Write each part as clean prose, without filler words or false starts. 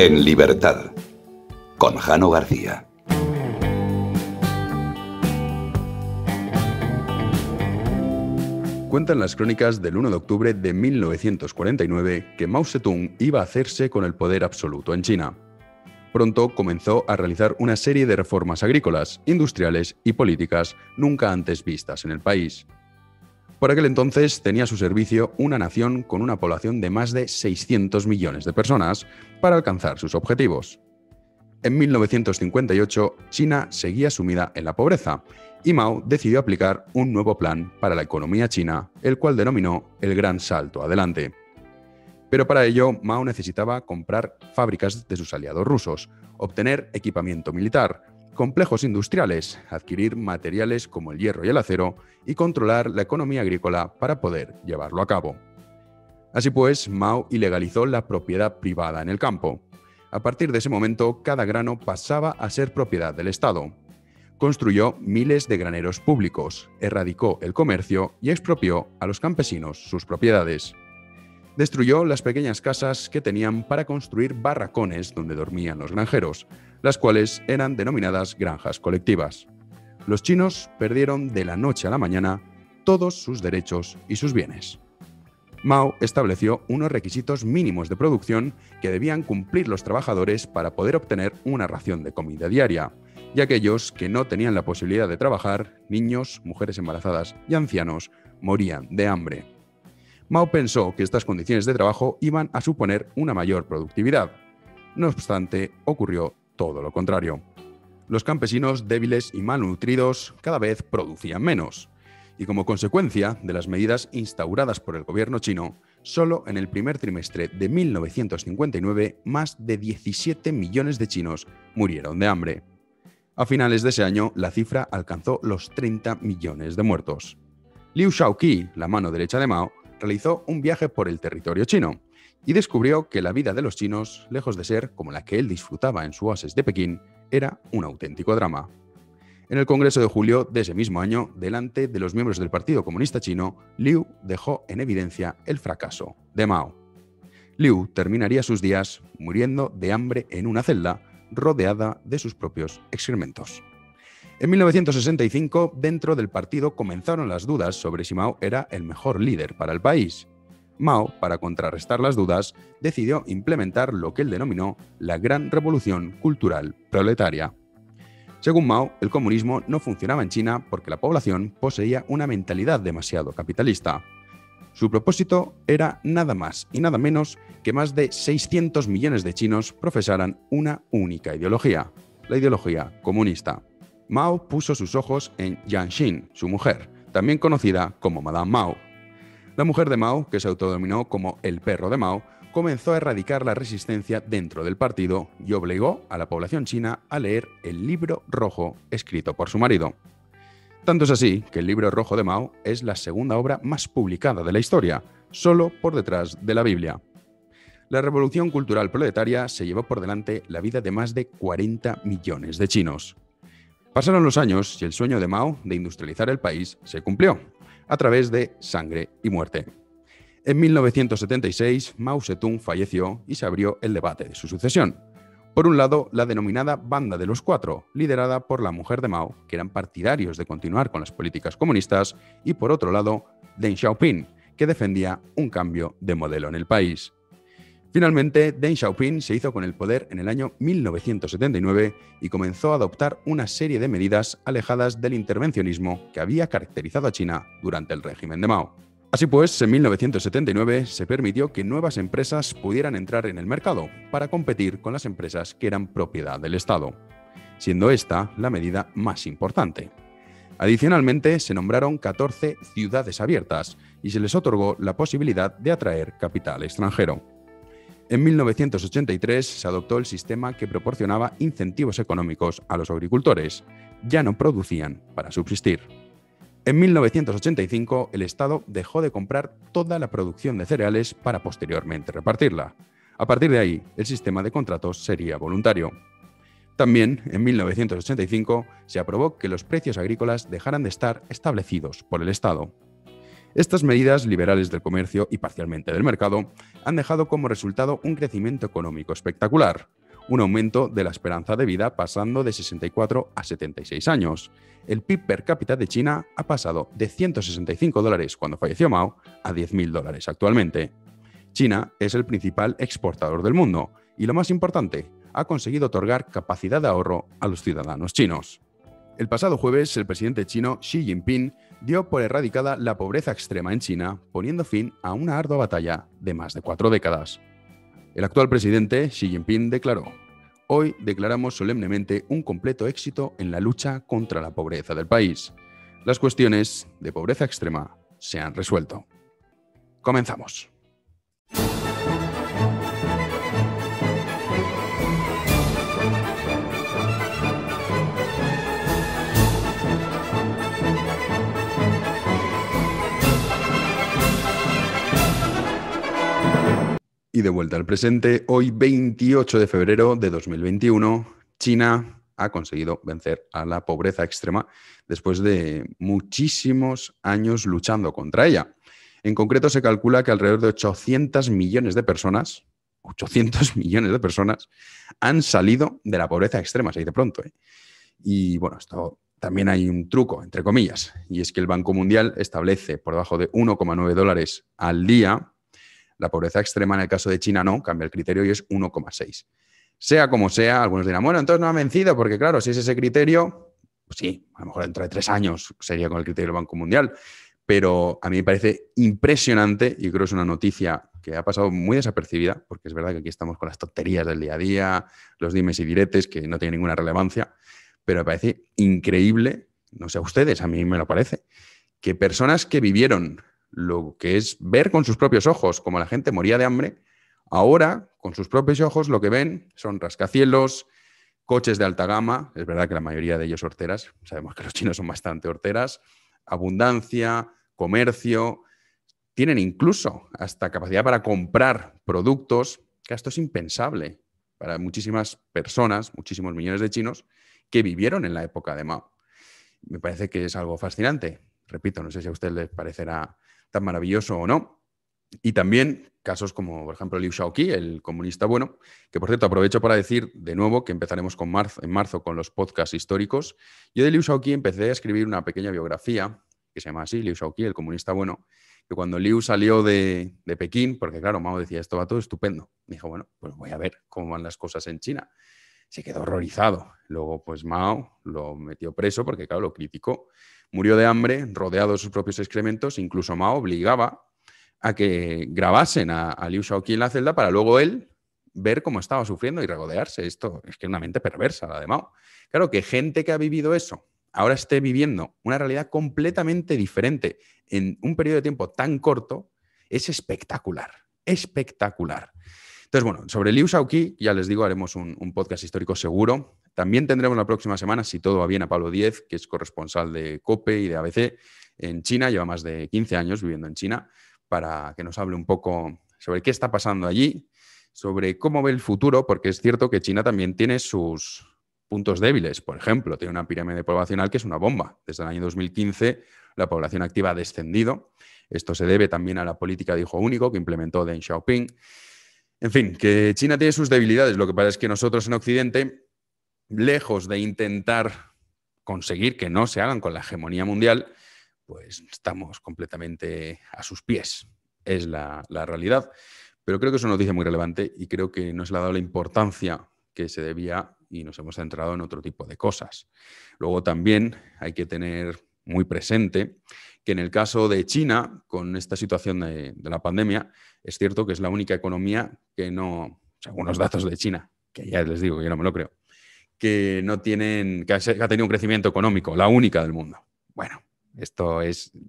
En libertad, con Jano García. Cuentan las crónicas del 1 de octubre de 1949 que Mao Zedong iba a hacerse con el poder absoluto en China. Pronto comenzó a realizar una serie de reformas agrícolas, industriales y políticas nunca antes vistas en el país. Por aquel entonces tenía a su servicio una nación con una población de más de 600 millones de personas para alcanzar sus objetivos. En 1958, China seguía sumida en la pobreza y Mao decidió aplicar un nuevo plan para la economía china, el cual denominó el Gran Salto Adelante. Pero para ello, Mao necesitaba comprar fábricas de sus aliados rusos, obtener equipamiento militar, complejos industriales, adquirir materiales como el hierro y el acero y controlar la economía agrícola para poder llevarlo a cabo. Así pues, Mao ilegalizó la propiedad privada en el campo. A partir de ese momento, cada grano pasaba a ser propiedad del Estado. Construyó miles de graneros públicos, erradicó el comercio y expropió a los campesinos sus propiedades. Destruyó las pequeñas casas que tenían para construir barracones donde dormían los granjeros, las cuales eran denominadas granjas colectivas. Los chinos perdieron de la noche a la mañana todos sus derechos y sus bienes. Mao estableció unos requisitos mínimos de producción que debían cumplir los trabajadores para poder obtener una ración de comida diaria, y aquellos que no tenían la posibilidad de trabajar, niños, mujeres embarazadas y ancianos, morían de hambre. Mao pensó que estas condiciones de trabajo iban a suponer una mayor productividad. No obstante, ocurrió todo lo contrario. Los campesinos débiles y malnutridos cada vez producían menos. Y como consecuencia de las medidas instauradas por el gobierno chino, solo en el primer trimestre de 1959 más de 17 millones de chinos murieron de hambre. A finales de ese año, la cifra alcanzó los 30 millones de muertos. Liu Shaoqi, la mano derecha de Mao, realizó un viaje por el territorio chino y descubrió que la vida de los chinos, lejos de ser como la que él disfrutaba en su oasis de Pekín, era un auténtico drama. En el Congreso de julio de ese mismo año, delante de los miembros del Partido Comunista Chino, Liu dejó en evidencia el fracaso de Mao. Liu terminaría sus días muriendo de hambre en una celda, rodeada de sus propios excrementos. En 1965, dentro del partido comenzaron las dudas sobre si Mao era el mejor líder para el país. Mao, para contrarrestar las dudas, decidió implementar lo que él denominó la Gran Revolución Cultural Proletaria. Según Mao, el comunismo no funcionaba en China porque la población poseía una mentalidad demasiado capitalista. Su propósito era nada más y nada menos que más de 600 millones de chinos profesaran una única ideología, la ideología comunista. Mao puso sus ojos en Jiang Xin, su mujer, también conocida como Madame Mao. La mujer de Mao, que se autodenominó como el perro de Mao, comenzó a erradicar la resistencia dentro del partido y obligó a la población china a leer el Libro Rojo escrito por su marido. Tanto es así que el Libro Rojo de Mao es la segunda obra más publicada de la historia, solo por detrás de la Biblia. La revolución cultural proletaria se llevó por delante la vida de más de 40 millones de chinos. Pasaron los años y el sueño de Mao de industrializar el país se cumplió, a través de sangre y muerte. En 1976, Mao Zedong falleció y se abrió el debate de su sucesión. Por un lado, la denominada Banda de los Cuatro, liderada por la mujer de Mao, que eran partidarios de continuar con las políticas comunistas, y por otro lado, Deng Xiaoping, que defendía un cambio de modelo en el país. Finalmente, Deng Xiaoping se hizo con el poder en el año 1979 y comenzó a adoptar una serie de medidas alejadas del intervencionismo que había caracterizado a China durante el régimen de Mao. Así pues, en 1979 se permitió que nuevas empresas pudieran entrar en el mercado para competir con las empresas que eran propiedad del Estado, siendo esta la medida más importante. Adicionalmente, se nombraron 14 ciudades abiertas y se les otorgó la posibilidad de atraer capital extranjero. En 1983 se adoptó el sistema que proporcionaba incentivos económicos a los agricultores. Ya no producían para subsistir. En 1985, el Estado dejó de comprar toda la producción de cereales para posteriormente repartirla. A partir de ahí, el sistema de contratos sería voluntario. También, en 1985, se aprobó que los precios agrícolas dejaran de estar establecidos por el Estado. Estas medidas liberales del comercio y parcialmente del mercado han dejado como resultado un crecimiento económico espectacular, un aumento de la esperanza de vida pasando de 64 a 76 años. El PIB per cápita de China ha pasado de $165 cuando falleció Mao a $10.000 actualmente. China es el principal exportador del mundo y, lo más importante, ha conseguido otorgar capacidad de ahorro a los ciudadanos chinos. El pasado jueves, el presidente chino Xi Jinping dio por erradicada la pobreza extrema en China, poniendo fin a una ardua batalla de más de 4 décadas. El actual presidente Xi Jinping declaró: "Hoy declaramos solemnemente un completo éxito en la lucha contra la pobreza del país. Las cuestiones de pobreza extrema se han resuelto". Comenzamos. Y de vuelta al presente, hoy 28 de febrero de 2021, China ha conseguido vencer a la pobreza extrema después de muchísimos años luchando contra ella. En concreto, se calcula que alrededor de 800 millones de personas han salido de la pobreza extrema, se dice pronto, ¿eh? Y bueno, esto también hay un truco, entre comillas, y es que el Banco Mundial establece por debajo de $1,9 al día. La pobreza extrema en el caso de China no, cambia el criterio y es 1,6. Sea como sea, algunos dirán, bueno, entonces no ha vencido, porque claro, si es ese criterio, pues sí, a lo mejor dentro de 3 años sería con el criterio del Banco Mundial, pero a mí me parece impresionante y creo que es una noticia que ha pasado muy desapercibida, porque es verdad que aquí estamos con las tonterías del día a día, los dimes y diretes que no tienen ninguna relevancia, pero me parece increíble, no sé a ustedes, a mí me lo parece, que personas que vivieron lo que es ver con sus propios ojos cómo la gente moría de hambre, ahora con sus propios ojos lo que ven son rascacielos, coches de alta gama, es verdad que la mayoría de ellos horteras, sabemos que los chinos son bastante horteras, abundancia, comercio, tienen incluso hasta capacidad para comprar productos, que esto es impensable para muchísimas personas, muchísimos millones de chinos que vivieron en la época de Mao. Me parece que es algo fascinante. Repito, no sé si a usted les parecerá tan maravilloso o no. Y también casos como, por ejemplo, Liu Shaoqi, el comunista bueno, que por cierto aprovecho para decir de nuevo que empezaremos en marzo con los podcasts históricos. Yo de Liu Shaoqi empecé a escribir una pequeña biografía que se llama así, Liu Shaoqi, el comunista bueno, que cuando Liu salió de Pekín, porque claro, Mao decía, esto va todo estupendo, dijo, bueno, pues voy a ver cómo van las cosas en China. Se quedó horrorizado. Luego, pues Mao lo metió preso porque, claro, lo criticó. Murió de hambre, rodeado de sus propios excrementos. Incluso Mao obligaba a que grabasen a Liu Shaoqi en la celda para luego él ver cómo estaba sufriendo y regodearse. Esto es que es una mente perversa, la de Mao. Claro, que gente que ha vivido eso ahora esté viviendo una realidad completamente diferente en un periodo de tiempo tan corto es espectacular. Espectacular. Entonces, bueno, sobre Liu Shaoqi, ya les digo, haremos un podcast histórico seguro. También tendremos la próxima semana, si todo va bien, a Pablo Díez, que es corresponsal de COPE y de ABC en China, lleva más de 15 años viviendo en China, para que nos hable un poco sobre qué está pasando allí, sobre cómo ve el futuro, porque es cierto que China también tiene sus puntos débiles. Por ejemplo, tiene una pirámide poblacional que es una bomba. Desde el año 2015 la población activa ha descendido. Esto se debe también a la política de hijo único que implementó Deng Xiaoping. En fin, que China tiene sus debilidades. Lo que pasa es que nosotros en Occidente, lejos de intentar conseguir que no se hagan con la hegemonía mundial, pues estamos completamente a sus pies. Es la realidad. Pero creo que es una noticia muy relevante y creo que no se le ha dado la importancia que se debía y nos hemos centrado en otro tipo de cosas. Luego también hay que tener muy presente que en el caso de China, con esta situación de la pandemia, es cierto que es la única economía que no, según los datos de China, que ya les digo que yo no me lo creo, que no tienen, que ha tenido un crecimiento económico, la única del mundo. Bueno, esto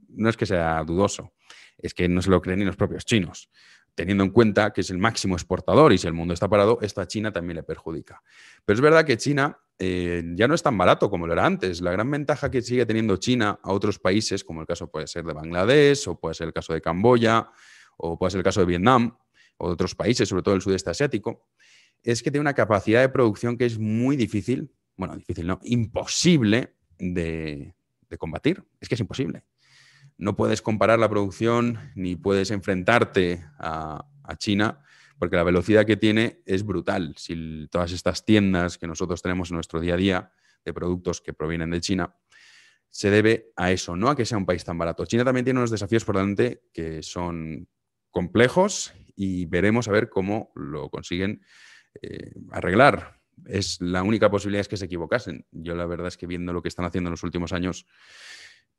no es que sea dudoso, es que no se lo creen ni los propios chinos. Teniendo en cuenta que es el máximo exportador y si el mundo está parado, esto a China también le perjudica. Pero es verdad que China ya no es tan barato como lo era antes. La gran ventaja que sigue teniendo China a otros países, como el caso puede ser de Bangladesh, o puede ser el caso de Camboya, o puede ser el caso de Vietnam, o de otros países, sobre todo el sudeste asiático, es que tiene una capacidad de producción que es muy difícil, bueno, difícil no, imposible de combatir. Es que es imposible. no puedes comparar la producción ni puedes enfrentarte a China, porque la velocidad que tiene es brutal. Si todas estas tiendas que nosotros tenemos en nuestro día a día de productos que provienen de China, se debe a eso, no a que sea un país tan barato. China también tiene unos desafíos por delante que son complejos y veremos a ver cómo lo consiguen arreglar. Es la única posibilidad es que se equivocasen. Yo la verdad es que viendo lo que están haciendo en los últimos años,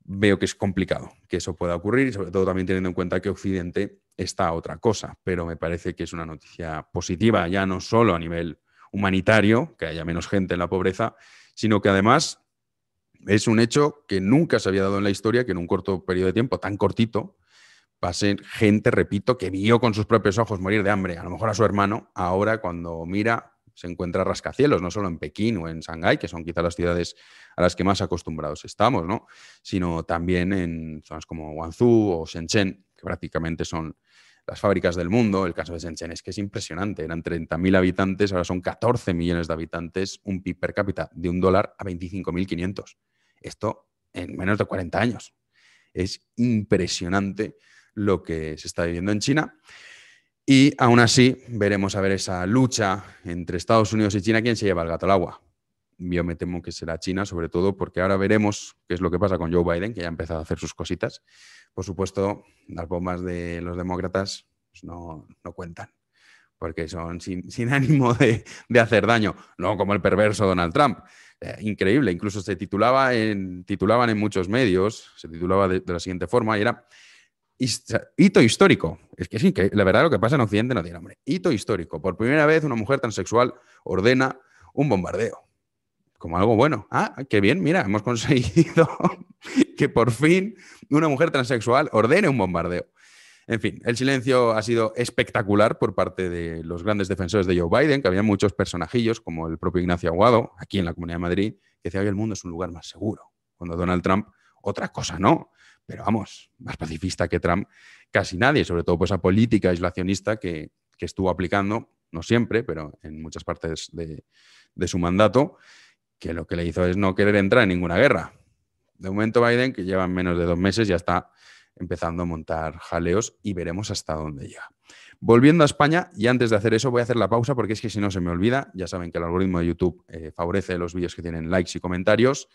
veo que es complicado que eso pueda ocurrir y sobre todo también teniendo en cuenta que Occidente está a otra cosa, pero me parece que es una noticia positiva, ya no solo a nivel humanitario, que haya menos gente en la pobreza, sino que además es un hecho que nunca se había dado en la historia, que en un corto periodo de tiempo, tan cortito, pase gente, repito, que vio con sus propios ojos morir de hambre, a lo mejor a su hermano, ahora cuando mira se encuentra rascacielos, no solo en Pekín o en Shanghái, que son quizás las ciudades a las que más acostumbrados estamos, ¿no? Sino también en zonas como Guangzhou o Shenzhen, que prácticamente son las fábricas del mundo. El caso de Shenzhen es que es impresionante. Eran 30.000 habitantes, ahora son 14 millones de habitantes, un PIB per cápita de $1 a 25.500. Esto en menos de 40 años. Es impresionante lo que se está viviendo en China. Y aún así veremos a ver esa lucha entre Estados Unidos y China, quién se lleva el gato al agua. Yo me temo que será China, sobre todo porque ahora veremos qué es lo que pasa con Joe Biden, que ya ha empezado a hacer sus cositas. Por supuesto, las bombas de los demócratas pues no cuentan, porque son sin ánimo de hacer daño, no como el perverso Donald Trump. Increíble, incluso titulaban en muchos medios, se titulaba de la siguiente forma, y era hito histórico. Es que sí, que la verdad lo que pasa en Occidente no tiene nombre. Hito histórico. Por primera vez una mujer transexual ordena un bombardeo. Como algo bueno. Ah, qué bien, mira, hemos conseguido que por fin una mujer transexual ordene un bombardeo. En fin, el silencio ha sido espectacular por parte de los grandes defensores de Joe Biden, que había muchos personajillos, como el propio Ignacio Aguado, aquí en la Comunidad de Madrid, que decía que el mundo es un lugar más seguro. Cuando Donald Trump, otra cosa no. Pero vamos, más pacifista que Trump, casi nadie, sobre todo por esa política aislacionista que estuvo aplicando, no siempre, pero en muchas partes de su mandato, que lo que le hizo es no querer entrar en ninguna guerra. De momento Biden, que lleva menos de 2 meses, ya está empezando a montar jaleos y veremos hasta dónde llega. Volviendo a España, y antes de hacer eso voy a hacer la pausa porque es que si no se me olvida, ya saben que el algoritmo de YouTube favorece los vídeos que tienen likes y comentarios.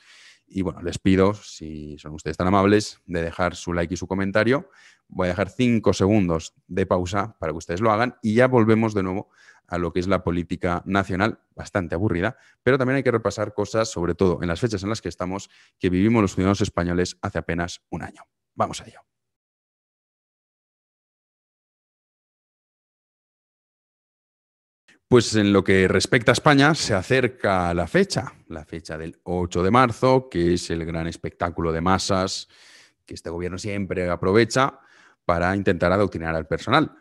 Y bueno, les pido, si son ustedes tan amables, de dejar su like y su comentario. Voy a dejar 5 segundos de pausa para que ustedes lo hagan y ya volvemos de nuevo a lo que es la política nacional, bastante aburrida, pero también hay que repasar cosas, sobre todo en las fechas en las que estamos, que vivimos los ciudadanos españoles hace apenas un año. Vamos a ello. Pues en lo que respecta a España, se acerca la fecha del 8 de marzo, que es el gran espectáculo de masas que este gobierno siempre aprovecha para intentar adoctrinar al personal.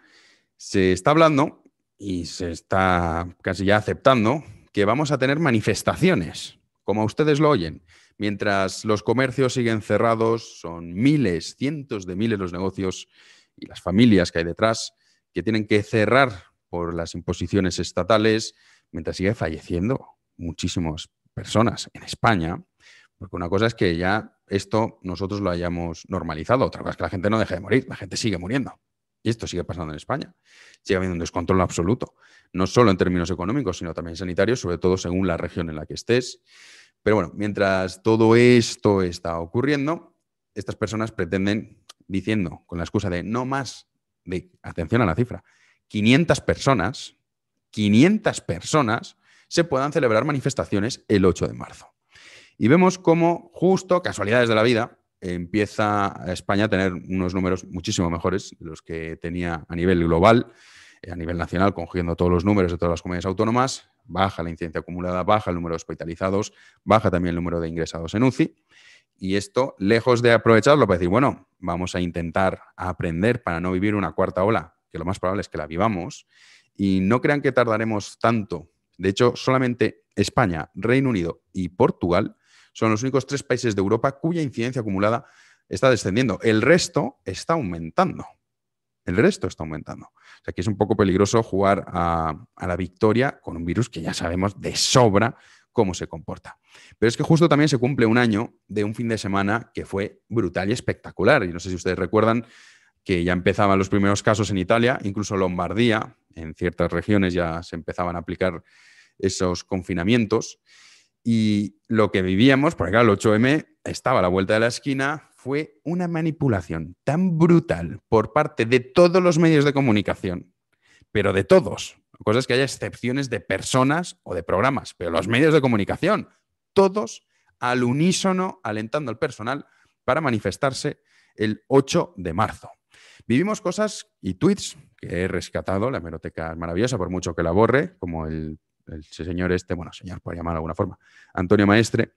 Se está hablando y se está casi ya aceptando que vamos a tener manifestaciones, como ustedes lo oyen. Mientras los comercios siguen cerrados, son miles, cientos de miles los negocios y las familias que hay detrás que tienen que cerrar por las imposiciones estatales, mientras sigue falleciendo muchísimas personas en España, porque una cosa es que ya esto nosotros lo hayamos normalizado, otra cosa es que la gente no deje de morir, la gente sigue muriendo. Y esto sigue pasando en España. Sigue habiendo un descontrol absoluto, no solo en términos económicos, sino también sanitarios, sobre todo según la región en la que estés. Pero bueno, mientras todo esto está ocurriendo, estas personas pretenden, diciendo con la excusa de no más, de atención a la cifra, 500 personas se puedan celebrar manifestaciones el 8 de marzo. Y vemos cómo, justo, casualidades de la vida, empieza España a tener unos números muchísimo mejores de los que tenía a nivel global, a nivel nacional, cogiendo todos los números de todas las comunidades autónomas. Baja la incidencia acumulada, baja el número de hospitalizados, baja también el número de ingresados en UCI. Y esto, lejos de aprovecharlo para decir, bueno, vamos a intentar aprender para no vivir una cuarta ola, que lo más probable es que la vivamos, y no crean que tardaremos tanto. De hecho, solamente España, Reino Unido y Portugal son los únicos 3 países de Europa cuya incidencia acumulada está descendiendo. El resto está aumentando. O sea, que es un poco peligroso jugar a la victoria con un virus que ya sabemos de sobra cómo se comporta. Pero es que justo también se cumple un año de un fin de semana que fue brutal y espectacular. Y no sé si ustedes recuerdan que ya empezaban los primeros casos en Italia, incluso Lombardía, en ciertas regiones ya se empezaban a aplicar esos confinamientos. Y lo que vivíamos, porque claro, el 8M estaba a la vuelta de la esquina, fue una manipulación tan brutal por parte de todos los medios de comunicación, pero de todos. La cosa es que haya excepciones de personas o de programas, pero los medios de comunicación, todos al unísono alentando al personal para manifestarse el 8 de marzo. Vivimos cosas y tweets que he rescatado, la hemeroteca es maravillosa, por mucho que la borre, como el señor señor por llamarlo de alguna forma, Antonio Maestre,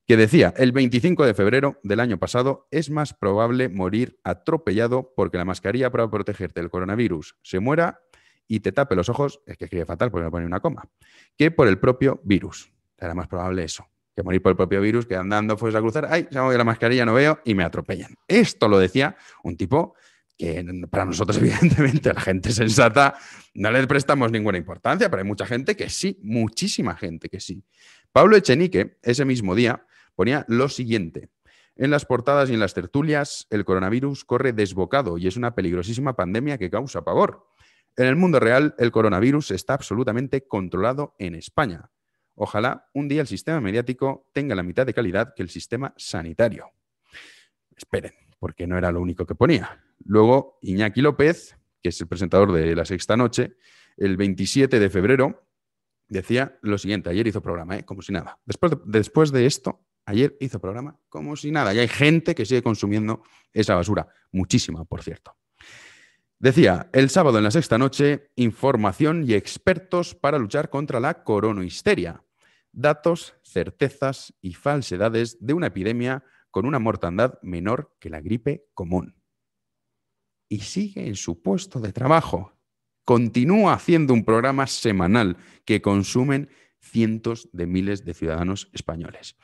que decía, el 25 de febrero del año pasado es más probable morir atropellado porque la mascarilla para protegerte del coronavirus se muera y te tape los ojos, es que escribe fatal porque no pone una coma, que por el propio virus. Era más probable eso, que morir por el propio virus, que andando fuese a cruzar, ¡ay, se me voy la mascarilla, no veo! Y me atropellan. Esto lo decía un tipo que para nosotros, evidentemente, la gente sensata no le prestamos ninguna importancia, pero hay mucha gente que sí, muchísima gente que sí. Pablo Echenique, ese mismo día, ponía lo siguiente. En las portadas y en las tertulias, el coronavirus corre desbocado y es una peligrosísima pandemia que causa pavor. En el mundo real, el coronavirus está absolutamente controlado en España. Ojalá un día el sistema mediático tenga la mitad de calidad que el sistema sanitario. Esperen, porque no era lo único que ponía. Luego, Iñaki López, que es el presentador de La Sexta Noche, el 27 de febrero decía lo siguiente. Ayer hizo programa, como si nada. Después de esto, ayer hizo programa como si nada. Y hay gente que sigue consumiendo esa basura. Muchísima, por cierto. Decía, el sábado en La Sexta Noche, información y expertos para luchar contra la coronohisteria. Datos, certezas y falsedades de una epidemia con una mortandad menor que la gripe común. Y sigue en su puesto de trabajo. Continúa haciendo un programa semanal que consumen cientos de miles de ciudadanos españoles.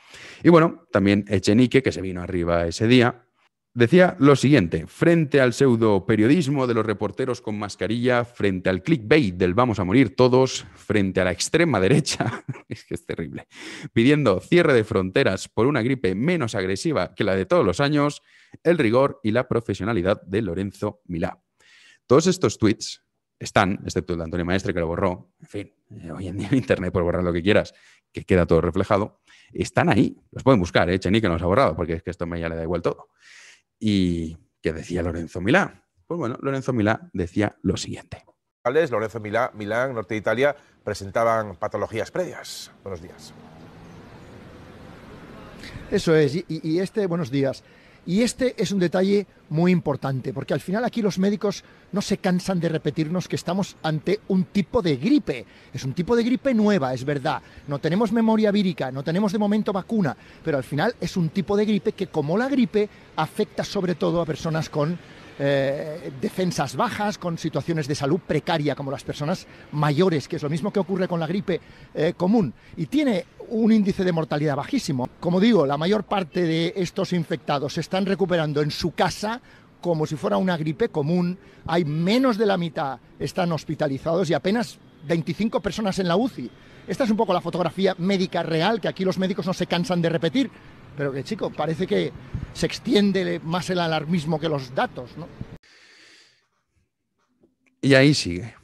Y bueno, también Echenique, que se vino arriba ese día, decía lo siguiente, frente al pseudoperiodismo de los reporteros con mascarilla, frente al clickbait del vamos a morir todos, frente a la extrema derecha, es que es terrible, pidiendo cierre de fronteras por una gripe menos agresiva que la de todos los años, el rigor y la profesionalidad de Lorenzo Milá. Todos estos tweets están, excepto el de Antonio Maestre que lo borró, en fin, hoy en día en Internet puedes borrar lo que quieras, que queda todo reflejado, están ahí, los pueden buscar, Echenique no los ha borrado, porque es que esto ya le da igual todo. ¿Y qué decía Lorenzo Milá? Pues bueno, Lorenzo Milá decía lo siguiente. Lorenzo Milá, Milán, norte de Italia, presentaban patologías previas. Buenos días. Eso es, buenos días. Y este es un detalle muy importante, porque al final aquí los médicos no se cansan de repetirnos que estamos ante un tipo de gripe. Es un tipo de gripe nueva, es verdad. No tenemos memoria vírica, no tenemos de momento vacuna, pero al final es un tipo de gripe que, como la gripe, afecta sobre todo a personas con defensas bajas, con situaciones de salud precaria, como las personas mayores, que es lo mismo que ocurre con la gripe común. Y tiene un índice de mortalidad bajísimo. Como digo, la mayor parte de estos infectados se están recuperando en su casa como si fuera una gripe común. Hay menos de la mitad están hospitalizados y apenas 25 personas en la UCI. Esta es un poco la fotografía médica real que aquí los médicos no se cansan de repetir, pero que, chico, parece que se extiende más el alarmismo que los datos, ¿no? Y ahí sigue.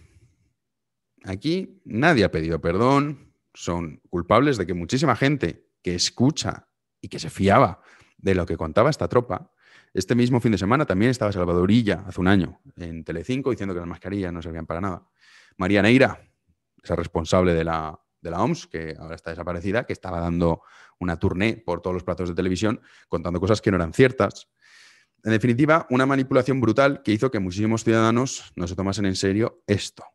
Aquí nadie ha pedido perdón. Son culpables de que muchísima gente que escucha y que se fiaba de lo que contaba esta tropa, este mismo fin de semana también estaba Salvador Illa, hace un año, en Telecinco, diciendo que las mascarillas no servían para nada. María Neira, esa responsable de la OMS, que ahora está desaparecida, que estaba dando una tournée por todos los platos de televisión contando cosas que no eran ciertas. En definitiva, una manipulación brutal que hizo que muchísimos ciudadanos no se tomasen en serio esto.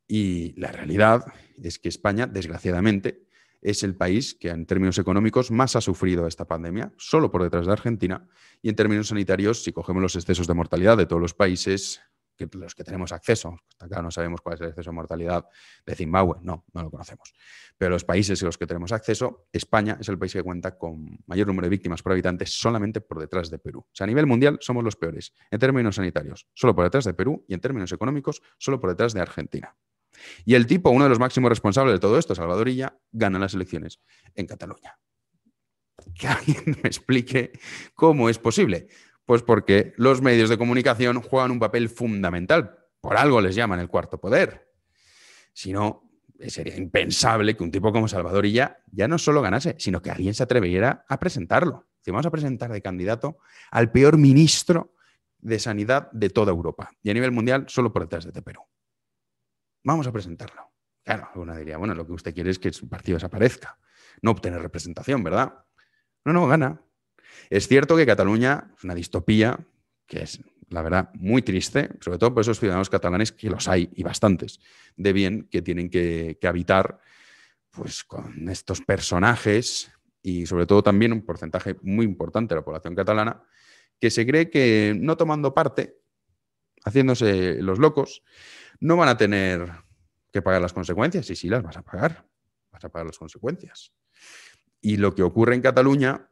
Y la realidad es que España, desgraciadamente, es el país que en términos económicos más ha sufrido esta pandemia, solo por detrás de Argentina, y en términos sanitarios, si cogemos los excesos de mortalidad de todos los países, que los que tenemos acceso, hasta acá no sabemos cuál es el exceso de mortalidad de Zimbabue, no lo conocemos, pero los países en los que tenemos acceso, España es el país que cuenta con mayor número de víctimas por habitante solamente por detrás de Perú. O sea, a nivel mundial somos los peores, en términos sanitarios, solo por detrás de Perú, y en términos económicos, solo por detrás de Argentina. Y el tipo, uno de los máximos responsables de todo esto, Salvador Illa, gana las elecciones en Cataluña. Que alguien me explique cómo es posible. Pues porque los medios de comunicación juegan un papel fundamental. Por algo les llaman el cuarto poder. Si no, sería impensable que un tipo como Salvador Illa ya no solo ganase, sino que alguien se atreviera a presentarlo. Si vamos a presentar de candidato al peor ministro de Sanidad de toda Europa. Y a nivel mundial, solo por detrás de Perú. Vamos a presentarlo. Claro, alguna diría, bueno, lo que usted quiere es que su partido desaparezca. No obtener representación, ¿verdad? No, gana. Es cierto que Cataluña es una distopía que es, la verdad, muy triste, sobre todo por esos ciudadanos catalanes, que los hay, y bastantes, de bien, que tienen que habitar pues, con estos personajes y sobre todo también un porcentaje muy importante de la población catalana que se cree que no tomando parte, haciéndose los locos, no van a tener que pagar las consecuencias. Y sí, las vas a pagar. Vas a pagar las consecuencias. Y lo que ocurre en Cataluña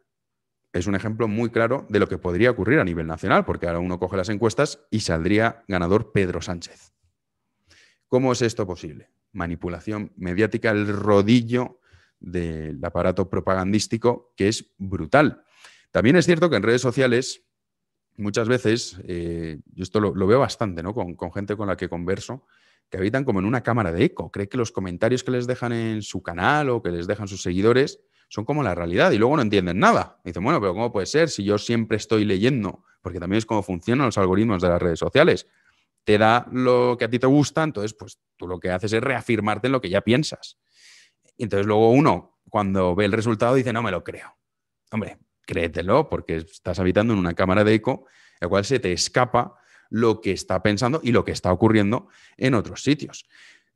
es un ejemplo muy claro de lo que podría ocurrir a nivel nacional, porque ahora uno coge las encuestas y saldría ganador Pedro Sánchez. ¿Cómo es esto posible? Manipulación mediática, el rodillo del aparato propagandístico, que es brutal. También es cierto que en redes sociales, muchas veces, yo esto lo veo bastante, ¿no? Con gente con la que converso, que habitan como en una cámara de eco. Cree que los comentarios que les dejan en su canal o que les dejan sus seguidores son como la realidad y luego no entienden nada. Dicen, bueno, pero ¿cómo puede ser si yo siempre estoy leyendo? Porque también es cómo funcionan los algoritmos de las redes sociales. Te da lo que a ti te gusta, entonces pues tú lo que haces es reafirmarte en lo que ya piensas. Y entonces luego uno, cuando ve el resultado, dice, no me lo creo. Hombre, créetelo, porque estás habitando en una cámara de eco, en la cual se te escapa lo que está pensando y lo que está ocurriendo en otros sitios.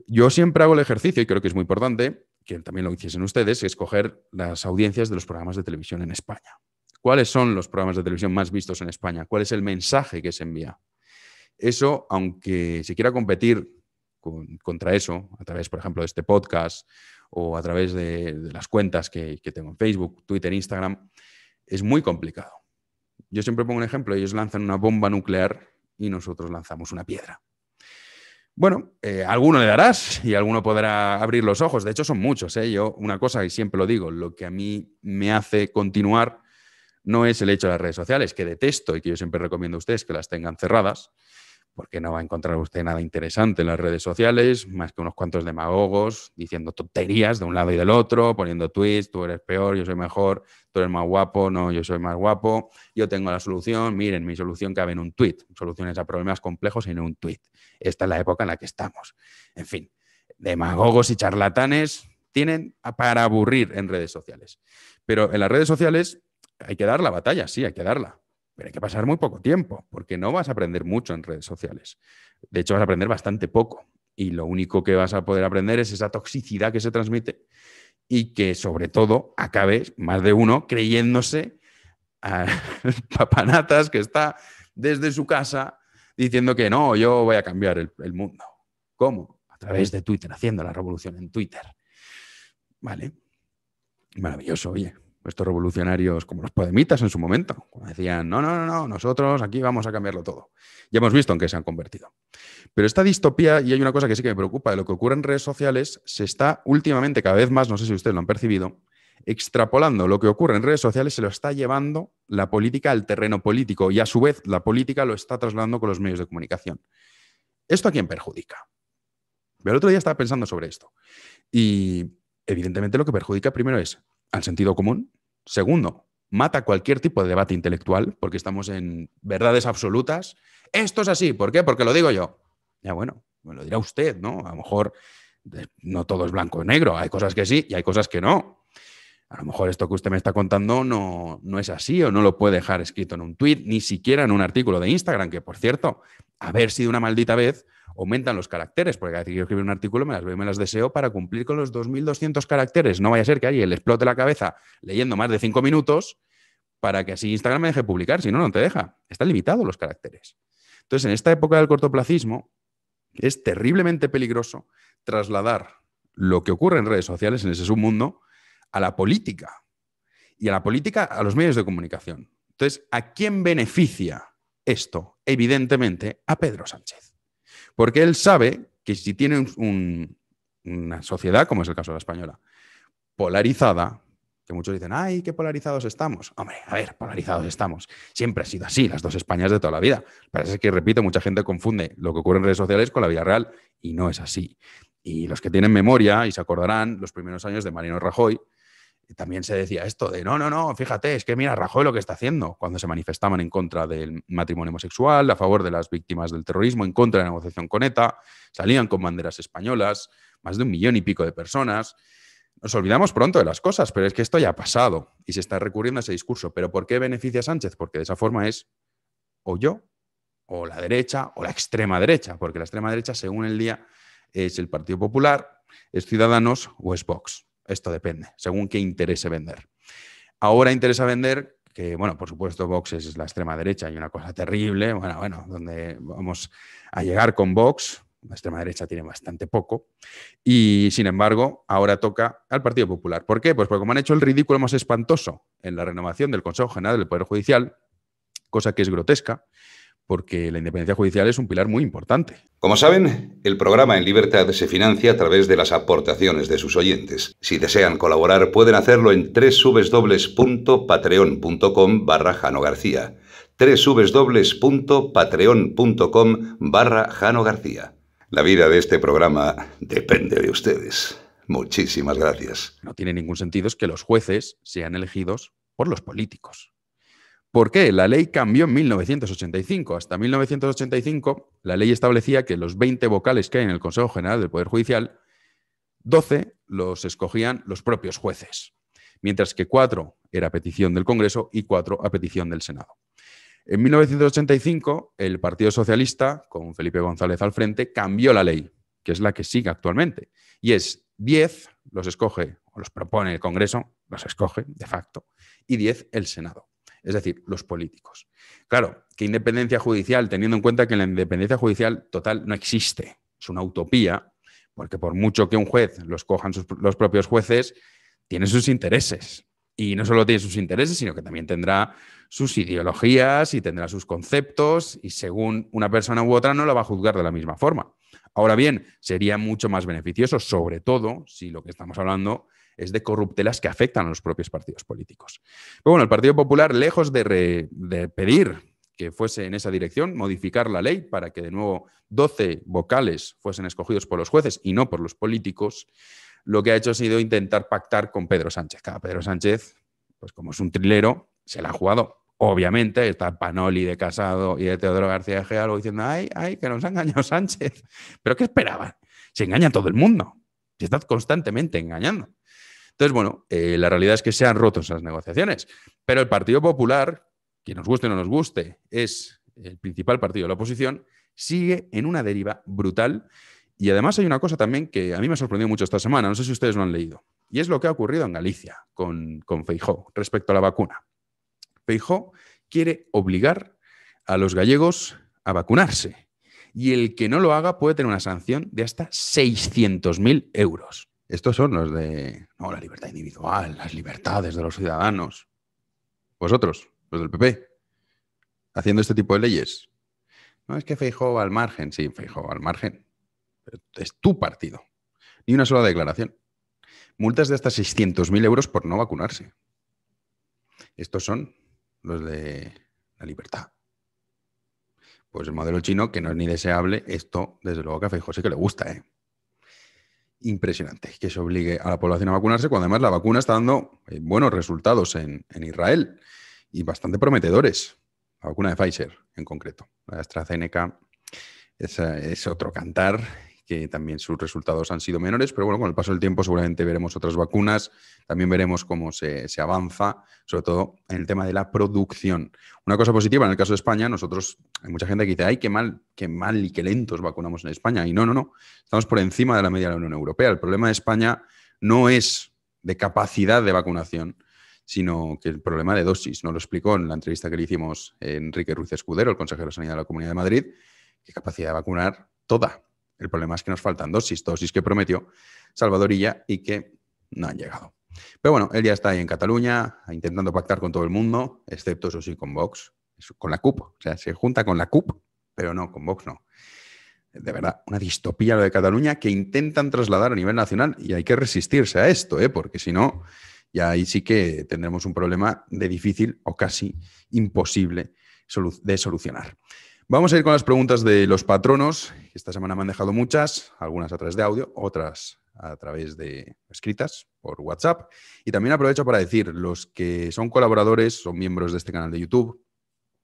Yo siempre hago el ejercicio, y creo que es muy importante, que también lo hiciesen ustedes, escoger las audiencias de los programas de televisión en España. ¿Cuáles son los programas de televisión más vistos en España? ¿Cuál es el mensaje que se envía? Eso, aunque se quiera competir contra eso, a través, por ejemplo, de este podcast o a través de las cuentas que tengo en Facebook, Twitter, Instagram, es muy complicado. Yo siempre pongo un ejemplo, ellos lanzan una bomba nuclear y nosotros lanzamos una piedra. Bueno, alguno le darás y alguno podrá abrir los ojos. De hecho, son muchos. Yo, una cosa que siempre lo digo, lo que a mí me hace continuar no es el hecho de las redes sociales, que detesto y que yo siempre recomiendo a ustedes que las tengan cerradas, porque no va a encontrar usted nada interesante en las redes sociales, más que unos cuantos demagogos diciendo tonterías de un lado y del otro, poniendo tweets, tú eres peor, yo soy mejor, tú eres más guapo, no, yo soy más guapo, yo tengo la solución, miren, mi solución cabe en un tweet, soluciones a problemas complejos en un tweet. Esta es la época en la que estamos. En fin, demagogos y charlatanes tienen para aburrir en redes sociales. Pero en las redes sociales hay que dar la batalla, sí, hay que darla. Pero hay que pasar muy poco tiempo, porque no vas a aprender mucho en redes sociales. De hecho, vas a aprender bastante poco. Y lo único que vas a poder aprender es esa toxicidad que se transmite y que, sobre todo, acabe más de uno creyéndose a papanatas que está desde su casa diciendo que no, yo voy a cambiar el mundo. ¿Cómo? A través de Twitter, haciendo la revolución en Twitter. Vale. Maravilloso, oye. Estos revolucionarios como los podemitas en su momento, cuando decían, no, nosotros aquí vamos a cambiarlo todo. Ya hemos visto en qué se han convertido. Pero esta distopía, y hay una cosa que sí que me preocupa, de lo que ocurre en redes sociales, se está últimamente cada vez más, no sé si ustedes lo han percibido, extrapolando lo que ocurre en redes sociales, se lo está llevando la política al terreno político y a su vez la política lo está trasladando con los medios de comunicación. ¿Esto a quién perjudica? Pero el otro día estaba pensando sobre esto y evidentemente lo que perjudica primero es al sentido común. Segundo, mata cualquier tipo de debate intelectual, porque estamos en verdades absolutas. Esto es así, ¿por qué? Porque lo digo yo. Ya bueno, me lo dirá usted, ¿no? A lo mejor no todo es blanco o negro, hay cosas que sí y hay cosas que no. A lo mejor esto que usted me está contando no es así o no lo puede dejar escrito en un tuit, ni siquiera en un artículo de Instagram, que por cierto, a ver si de una maldita vez aumentan los caracteres, porque cada vez que quiero escribir un artículo me las veo y me las deseo para cumplir con los 2.200 caracteres. No vaya a ser que a alguien le explote la cabeza leyendo más de 5 minutos para que así Instagram me deje publicar, si no, no te deja. Están limitados los caracteres. Entonces, en esta época del cortoplacismo, es terriblemente peligroso trasladar lo que ocurre en redes sociales, en ese submundo, a la política. Y a la política, a los medios de comunicación. Entonces, ¿a quién beneficia esto? Evidentemente, a Pedro Sánchez. Porque él sabe que si tiene una sociedad, como es el caso de la española, polarizada, que muchos dicen, ¡ay, qué polarizados estamos! Hombre, a ver, polarizados estamos. Siempre ha sido así, las dos Españas de toda la vida. Pero es que, repito, mucha gente confunde lo que ocurre en redes sociales con la vida real y no es así. Y los que tienen memoria y se acordarán los primeros años de Mariano Rajoy, también se decía esto de no, fíjate, es que mira Rajoy lo que está haciendo cuando se manifestaban en contra del matrimonio homosexual, a favor de las víctimas del terrorismo, en contra de la negociación con ETA, salían con banderas españolas, más de 1 millón y pico de personas. Nos olvidamos pronto de las cosas, pero es que esto ya ha pasado y se está recurriendo a ese discurso. ¿Pero por qué beneficia a Sánchez? Porque de esa forma es o yo, o la derecha, o la extrema derecha, porque la extrema derecha, según el día, es el Partido Popular, es Ciudadanos o es Vox. Esto depende, según qué interese vender. Ahora interesa vender que, bueno, por supuesto, Vox es la extrema derecha y una cosa terrible, bueno, donde vamos a llegar con Vox, la extrema derecha tiene bastante poco, y sin embargo, ahora toca al Partido Popular. ¿Por qué? Pues porque como han hecho el ridículo más espantoso en la renovación del Consejo General del Poder Judicial, cosa que es grotesca, porque la independencia judicial es un pilar muy importante. Como saben, el programa En Libertad se financia a través de las aportaciones de sus oyentes. Si desean colaborar, pueden hacerlo en www.patreon.com/Jano García. www.patreon.com/Jano García. La vida de este programa depende de ustedes. Muchísimas gracias. No tiene ningún sentido es que los jueces sean elegidos por los políticos. ¿Por qué? La ley cambió en 1985. Hasta 1985, la ley establecía que los 20 vocales que hay en el Consejo General del Poder Judicial, 12 los escogían los propios jueces, mientras que 4 era a petición del Congreso y 4 a petición del Senado. En 1985, el Partido Socialista, con Felipe González al frente, cambió la ley, que es la que sigue actualmente, y es 10 los escoge, o los propone el Congreso, los escoge de facto, y 10 el Senado. Es decir, los políticos. Claro, ¿qué independencia judicial? Teniendo en cuenta que la independencia judicial total no existe. Es una utopía, porque por mucho que un juez lo escojan los propios jueces, tiene sus intereses. Y no solo tiene sus intereses, sino que también tendrá sus ideologías y tendrá sus conceptos, y según una persona u otra no la va a juzgar de la misma forma. Ahora bien, sería mucho más beneficioso, sobre todo si lo que estamos hablando es de corruptelas que afectan a los propios partidos políticos. Pero bueno, el Partido Popular, lejos de pedir que fuese en esa dirección, modificar la ley para que de nuevo 12 vocales fuesen escogidos por los jueces y no por los políticos, lo que ha hecho ha sido intentar pactar con Pedro Sánchez. Cada Pedro Sánchez, pues como es un trilero, se la ha jugado. Obviamente está Panoli de Casado y de Teodoro García Egea diciendo ¡ay, que nos ha engañado Sánchez! ¿Pero qué esperaban? Se engaña a todo el mundo. Se está constantemente engañando. Entonces, bueno, la realidad es que se han roto esas negociaciones. Pero el Partido Popular, que nos guste o no nos guste, es el principal partido de la oposición, sigue en una deriva brutal. Y además hay una cosa también que a mí me ha sorprendido mucho esta semana, no sé si ustedes lo han leído, y es lo que ha ocurrido en Galicia con Feijóo respecto a la vacuna. Feijóo quiere obligar a los gallegos a vacunarse y el que no lo haga puede tener una sanción de hasta 600.000 euros. Estos son los de la libertad individual, las libertades de los ciudadanos. Vosotros, los del PP, haciendo este tipo de leyes. No es que Feijóo al margen, sí, Feijóo al margen. Pero es tu partido. Ni una sola declaración. Multas de hasta 600.000 euros por no vacunarse. Estos son los de la libertad. Pues el modelo chino, que no es ni deseable, esto, desde luego que a Feijóo sí que le gusta, ¿eh? Impresionante que se obligue a la población a vacunarse, cuando además la vacuna está dando buenos resultados en Israel y bastante prometedores. La vacuna de Pfizer, en concreto. La de AstraZeneca es otro cantar, que también sus resultados han sido menores, pero bueno, con el paso del tiempo seguramente veremos otras vacunas, también veremos cómo se avanza, sobre todo en el tema de la producción. Una cosa positiva en el caso de España, nosotros, hay mucha gente que dice, ¡ay, qué mal y qué lentos vacunamos en España! Y no, estamos por encima de la media de la Unión Europea. El problema de España no es de capacidad de vacunación, sino que el problema de dosis. Nos lo explicó en la entrevista que le hicimos a Enrique Ruiz Escudero, el consejero de Sanidad de la Comunidad de Madrid, que capacidad de vacunar toda. El problema es que nos faltan dosis que prometió Salvador Illa y que no han llegado. Pero bueno, él ya está ahí en Cataluña intentando pactar con todo el mundo, excepto, eso sí, con Vox, con la CUP. O sea, se junta con la CUP, pero no, con Vox no. de verdad, una distopía lo de Cataluña que intentan trasladar a nivel nacional y hay que resistirse a esto, porque si no, ya ahí sí que tendremos un problema de difícil o casi imposible de solucionar. Vamos a ir con las preguntas de los patronos. Esta semana me han dejado muchas, algunas a través de audio, otras a través de escritas por WhatsApp. Y también aprovecho para decir, los que son colaboradores, son miembros de este canal de YouTube,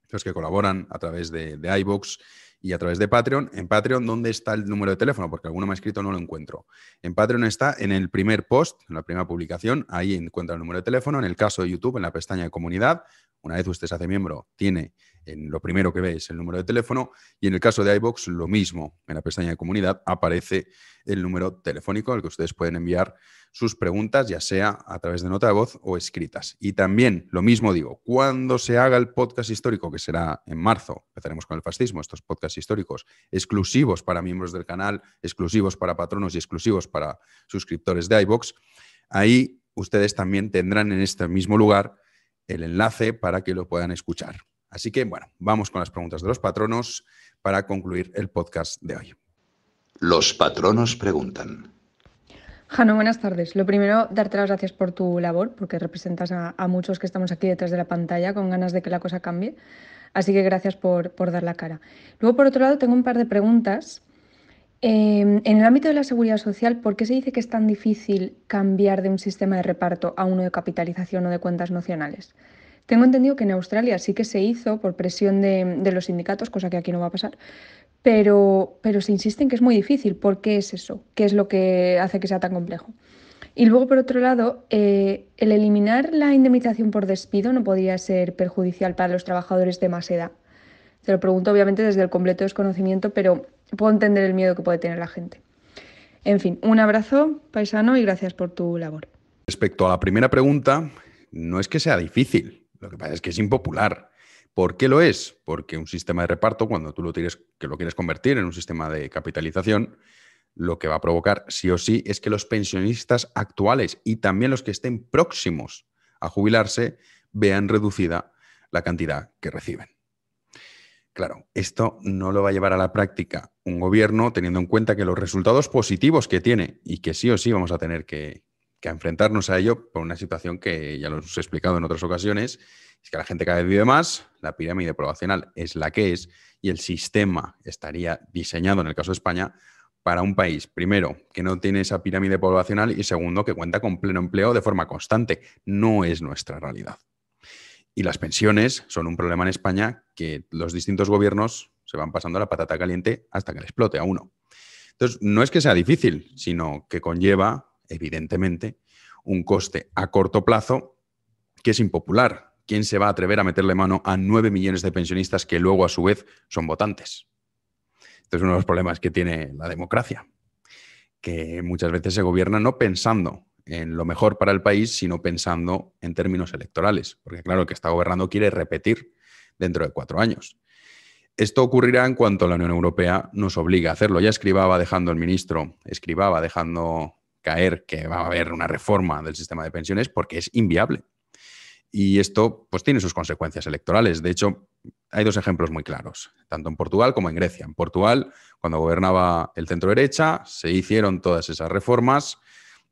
los que colaboran a través de iVoox y a través de Patreon. En Patreon, ¿dónde está el número de teléfono? Porque alguno me ha escrito, no lo encuentro. En Patreon está en el primer post, en la primera publicación, ahí encuentra el número de teléfono. En el caso de YouTube, en la pestaña de comunidad, una vez usted se hace miembro, tiene en lo primero que ve es el número de teléfono, y en el caso de iVoox, lo mismo. En la pestaña de comunidad aparece el número telefónico al que ustedes pueden enviar sus preguntas, ya sea a través de nota de voz o escritas. Y también, lo mismo digo, cuando se haga el podcast histórico, que será en marzo, empezaremos con el fascismo, estos podcasts históricos exclusivos para miembros del canal, exclusivos para patronos y exclusivos para suscriptores de iVoox, ahí ustedes también tendrán en este mismo lugar el enlace para que lo puedan escuchar. Así que, bueno, vamos con las preguntas de los patronos para concluir el podcast de hoy. Los patronos preguntan. Jano, buenas tardes. Lo primero, darte las gracias por tu labor, porque representas a muchos que estamos aquí detrás de la pantalla con ganas de que la cosa cambie. Así que gracias por dar la cara. Luego, por otro lado, tengo un par de preguntas. En el ámbito de la seguridad social, ¿por qué se dice que es tan difícil cambiar de un sistema de reparto a uno de capitalización o de cuentas nacionales? Tengo entendido que en Australia sí que se hizo por presión de los sindicatos, cosa que aquí no va a pasar, pero se insiste en que es muy difícil. ¿Por qué es eso? ¿Qué es lo que hace que sea tan complejo? Y luego, por otro lado, el eliminar la indemnización por despido no podría ser perjudicial para los trabajadores de más edad. Te lo pregunto obviamente desde el completo desconocimiento, pero puedo entender el miedo que puede tener la gente. En fin, un abrazo, paisano, y gracias por tu labor. Respecto a la primera pregunta, no es que sea difícil. Lo que pasa es que es impopular. ¿Por qué lo es? Porque un sistema de reparto, cuando tú lo quieres convertir en un sistema de capitalización, lo que va a provocar sí o sí es que los pensionistas actuales y también los que estén próximos a jubilarse vean reducida la cantidad que reciben. Claro, esto no lo va a llevar a la práctica un gobierno teniendo en cuenta que los resultados positivos que tiene y que sí o sí vamos a tener que enfrentarnos a ello por una situación que ya lo he explicado en otras ocasiones, es que la gente cada vez vive más, la pirámide poblacional es la que es y el sistema estaría diseñado, en el caso de España, para un país, primero, que no tiene esa pirámide poblacional y segundo, que cuenta con pleno empleo de forma constante. No es nuestra realidad. Y las pensiones son un problema en España que los distintos gobiernos se van pasando la patata caliente hasta que le explote a uno. Entonces, no es que sea difícil, sino que conlleva evidentemente, un coste a corto plazo que es impopular. ¿Quién se va a atrever a meterle mano a 9 millones de pensionistas que luego, a su vez, son votantes? Este es uno de los problemas que tiene la democracia, que muchas veces se gobierna no pensando en lo mejor para el país, sino pensando en términos electorales. Porque, claro, el que está gobernando quiere repetir dentro de 4 años. Esto ocurrirá en cuanto la Unión Europea nos obliga a hacerlo. Ya el ministro escribaba dejando caer que va a haber una reforma del sistema de pensiones porque es inviable. Y esto pues tiene sus consecuencias electorales. De hecho, hay 2 ejemplos muy claros, tanto en Portugal como en Grecia. En Portugal, cuando gobernaba el centro derecha, se hicieron todas esas reformas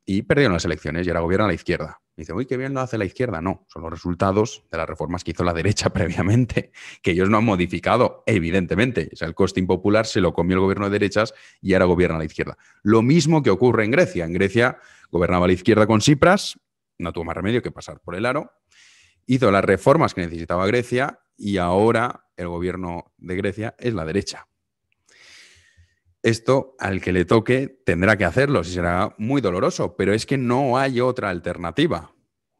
y perdieron las elecciones y ahora gobierna la izquierda. Y dice, uy, qué bien lo hace la izquierda. No, son los resultados de las reformas que hizo la derecha previamente, que ellos no han modificado, evidentemente. O sea, el coste impopular se lo comió el gobierno de derechas y ahora gobierna la izquierda. Lo mismo que ocurre en Grecia. En Grecia gobernaba la izquierda con Tsipras, no tuvo más remedio que pasar por el aro, hizo las reformas que necesitaba Grecia y ahora el gobierno de Grecia es la derecha. Esto, al que le toque, tendrá que hacerlo, y será muy doloroso, pero es que no hay otra alternativa.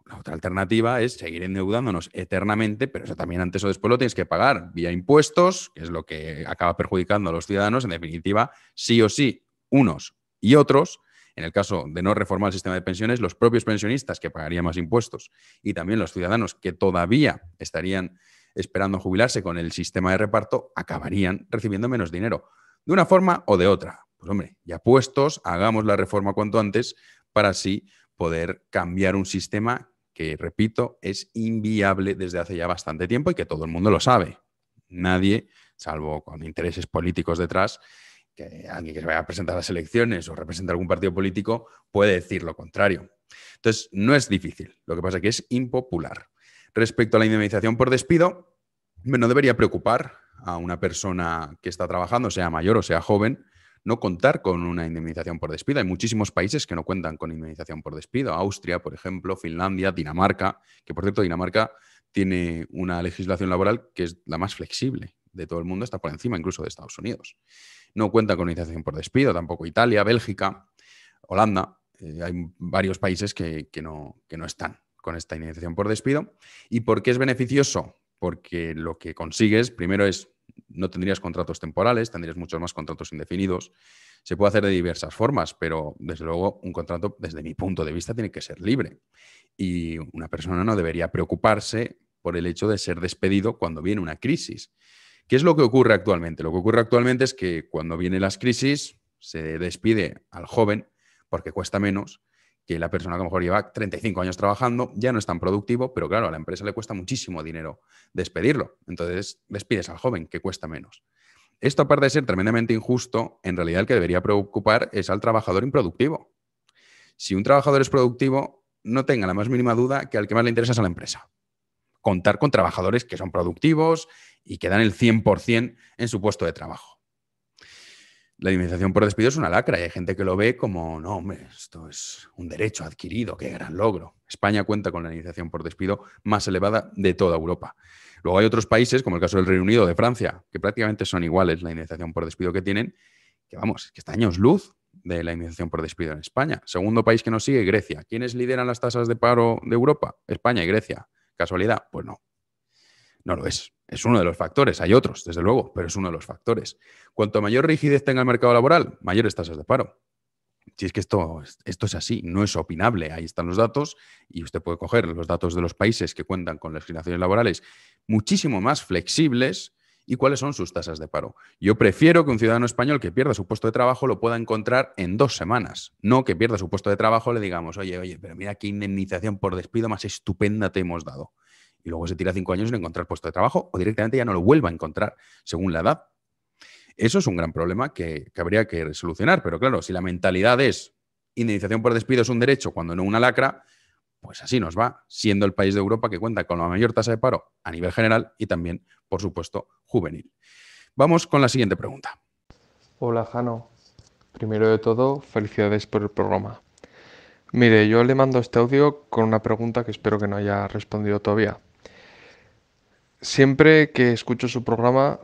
La otra alternativa es seguir endeudándonos eternamente, pero eso también antes o después lo tienes que pagar vía impuestos, que es lo que acaba perjudicando a los ciudadanos. En definitiva, sí o sí, unos y otros. En el caso de no reformar el sistema de pensiones, los propios pensionistas que pagarían más impuestos y también los ciudadanos que todavía estarían esperando jubilarse con el sistema de reparto acabarían recibiendo menos dinero. De una forma o de otra. Pues hombre, ya puestos, hagamos la reforma cuanto antes para así poder cambiar un sistema que, repito, es inviable desde hace ya bastante tiempo y que todo el mundo lo sabe. Nadie, salvo con intereses políticos detrás, que alguien que se vaya a presentar a las elecciones o represente algún partido político puede decir lo contrario. Entonces, no es difícil, lo que pasa es que es impopular. Respecto a la indemnización por despido, no debería preocupar a una persona que está trabajando, sea mayor o sea joven, no contar con una indemnización por despido. Hay muchísimos países que no cuentan con indemnización por despido. Austria, por ejemplo, Finlandia, Dinamarca, que por cierto Dinamarca tiene una legislación laboral que es la más flexible de todo el mundo, está por encima incluso de Estados Unidos. No cuentan con indemnización por despido, tampoco Italia, Bélgica, Holanda. Hay varios países que no están con esta indemnización por despido. ¿Y por qué es beneficioso? Porque lo que consigues, primero no tendrías contratos temporales, tendrías muchos más contratos indefinidos. Se puede hacer de diversas formas, pero desde luego un contrato, desde mi punto de vista, tiene que ser libre. Y una persona no debería preocuparse por el hecho de ser despedido cuando viene una crisis. ¿Qué es lo que ocurre actualmente? Lo que ocurre actualmente es que cuando vienen las crisis se despide al joven porque cuesta menos que la persona que a lo mejor lleva 35 años trabajando, ya no es tan productivo, pero claro, a la empresa le cuesta muchísimo dinero despedirlo. Entonces despides al joven, que cuesta menos. Esto, aparte de ser tremendamente injusto, en realidad el que debería preocupar es al trabajador improductivo. Si un trabajador es productivo, no tenga la más mínima duda que al que más le interesa es a la empresa. Contar con trabajadores que son productivos y que dan el 100% en su puesto de trabajo. La indemnización por despido es una lacra y hay gente que lo ve como, no, hombre, esto es un derecho adquirido, qué gran logro. España cuenta con la indemnización por despido más elevada de toda Europa. Luego hay otros países, como el caso del Reino Unido o de Francia, que prácticamente son iguales la indemnización por despido que tienen, que vamos, que está años luz de la indemnización por despido en España. Segundo país que nos sigue, Grecia. ¿Quiénes lideran las tasas de paro de Europa? España y Grecia. ¿Casualidad? Pues no. No lo es. Es uno de los factores. Hay otros, desde luego, pero es uno de los factores. Cuanto mayor rigidez tenga el mercado laboral, mayores tasas de paro. Si es que esto es así, no es opinable. Ahí están los datos y usted puede coger los datos de los países que cuentan con legislaciones laborales muchísimo más flexibles y cuáles son sus tasas de paro. Yo prefiero que un ciudadano español que pierda su puesto de trabajo lo pueda encontrar en 2 semanas. No que pierda su puesto de trabajo le digamos, oye, pero mira qué indemnización por despido más estupenda te hemos dado. Y luego se tira 5 años en encontrar puesto de trabajo o directamente ya no lo vuelva a encontrar según la edad. Eso es un gran problema que habría que solucionar. Pero claro, si la mentalidad es indemnización por despido es un derecho cuando no una lacra, pues así nos va, siendo el país de Europa que cuenta con la mayor tasa de paro a nivel general y también, por supuesto, juvenil. Vamos con la siguiente pregunta. Hola, Jano. Primero de todo, felicidades por el programa. Mire, yo le mando este audio con una pregunta que espero que no haya respondido todavía. Siempre que escucho su programa,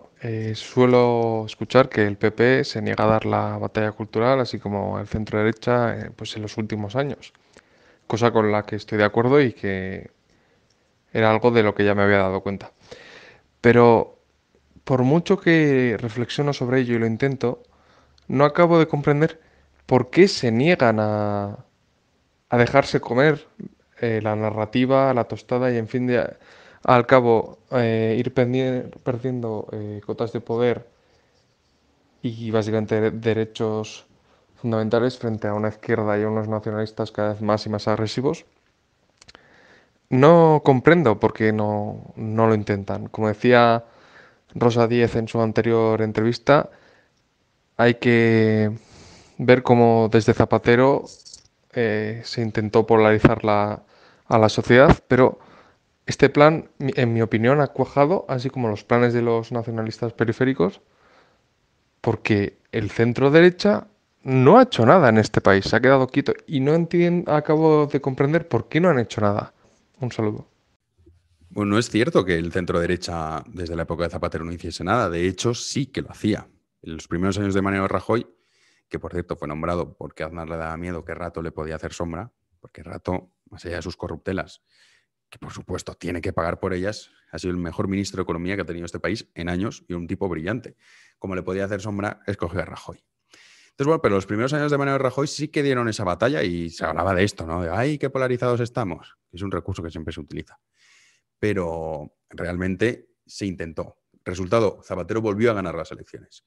suelo escuchar que el PP se niega a dar la batalla cultural, así como el centro derecha, pues en los últimos años. Cosa con la que estoy de acuerdo y que era algo de lo que ya me había dado cuenta. Pero por mucho que reflexiono sobre ello y lo intento, no acabo de comprender por qué se niegan a dejarse comer la narrativa, la tostada y en fin, al cabo ir perdiendo cotas de poder y básicamente derechos fundamentales frente a una izquierda y a unos nacionalistas cada vez más y más agresivos. No comprendo por qué no lo intentan. Como decía Rosa Díez en su anterior entrevista, hay que ver cómo desde Zapatero se intentó polarizar a la sociedad, pero este plan, en mi opinión, ha cuajado, así como los planes de los nacionalistas periféricos, porque el centro derecha no ha hecho nada en este país, se ha quedado quieto y no acabo de comprender por qué no han hecho nada. Un saludo. Bueno, es cierto que el centro derecha desde la época de Zapatero no hiciese nada, de hecho sí que lo hacía. En los primeros años de Mariano Rajoy, que por cierto fue nombrado porque a Aznar le daba miedo que Rato le podía hacer sombra, porque Rato, más allá de sus corruptelas, que por supuesto tiene que pagar por ellas, ha sido el mejor ministro de Economía que ha tenido este país en años y un tipo brillante. Como le podía hacer sombra, escogió a Rajoy. Entonces, bueno, pero los primeros años de Mariano Rajoy sí que dieron esa batalla y se hablaba de esto, ¿no? De, ¡ay, qué polarizados estamos! Es un recurso que siempre se utiliza. Pero realmente se intentó. Resultado, Zapatero volvió a ganar las elecciones.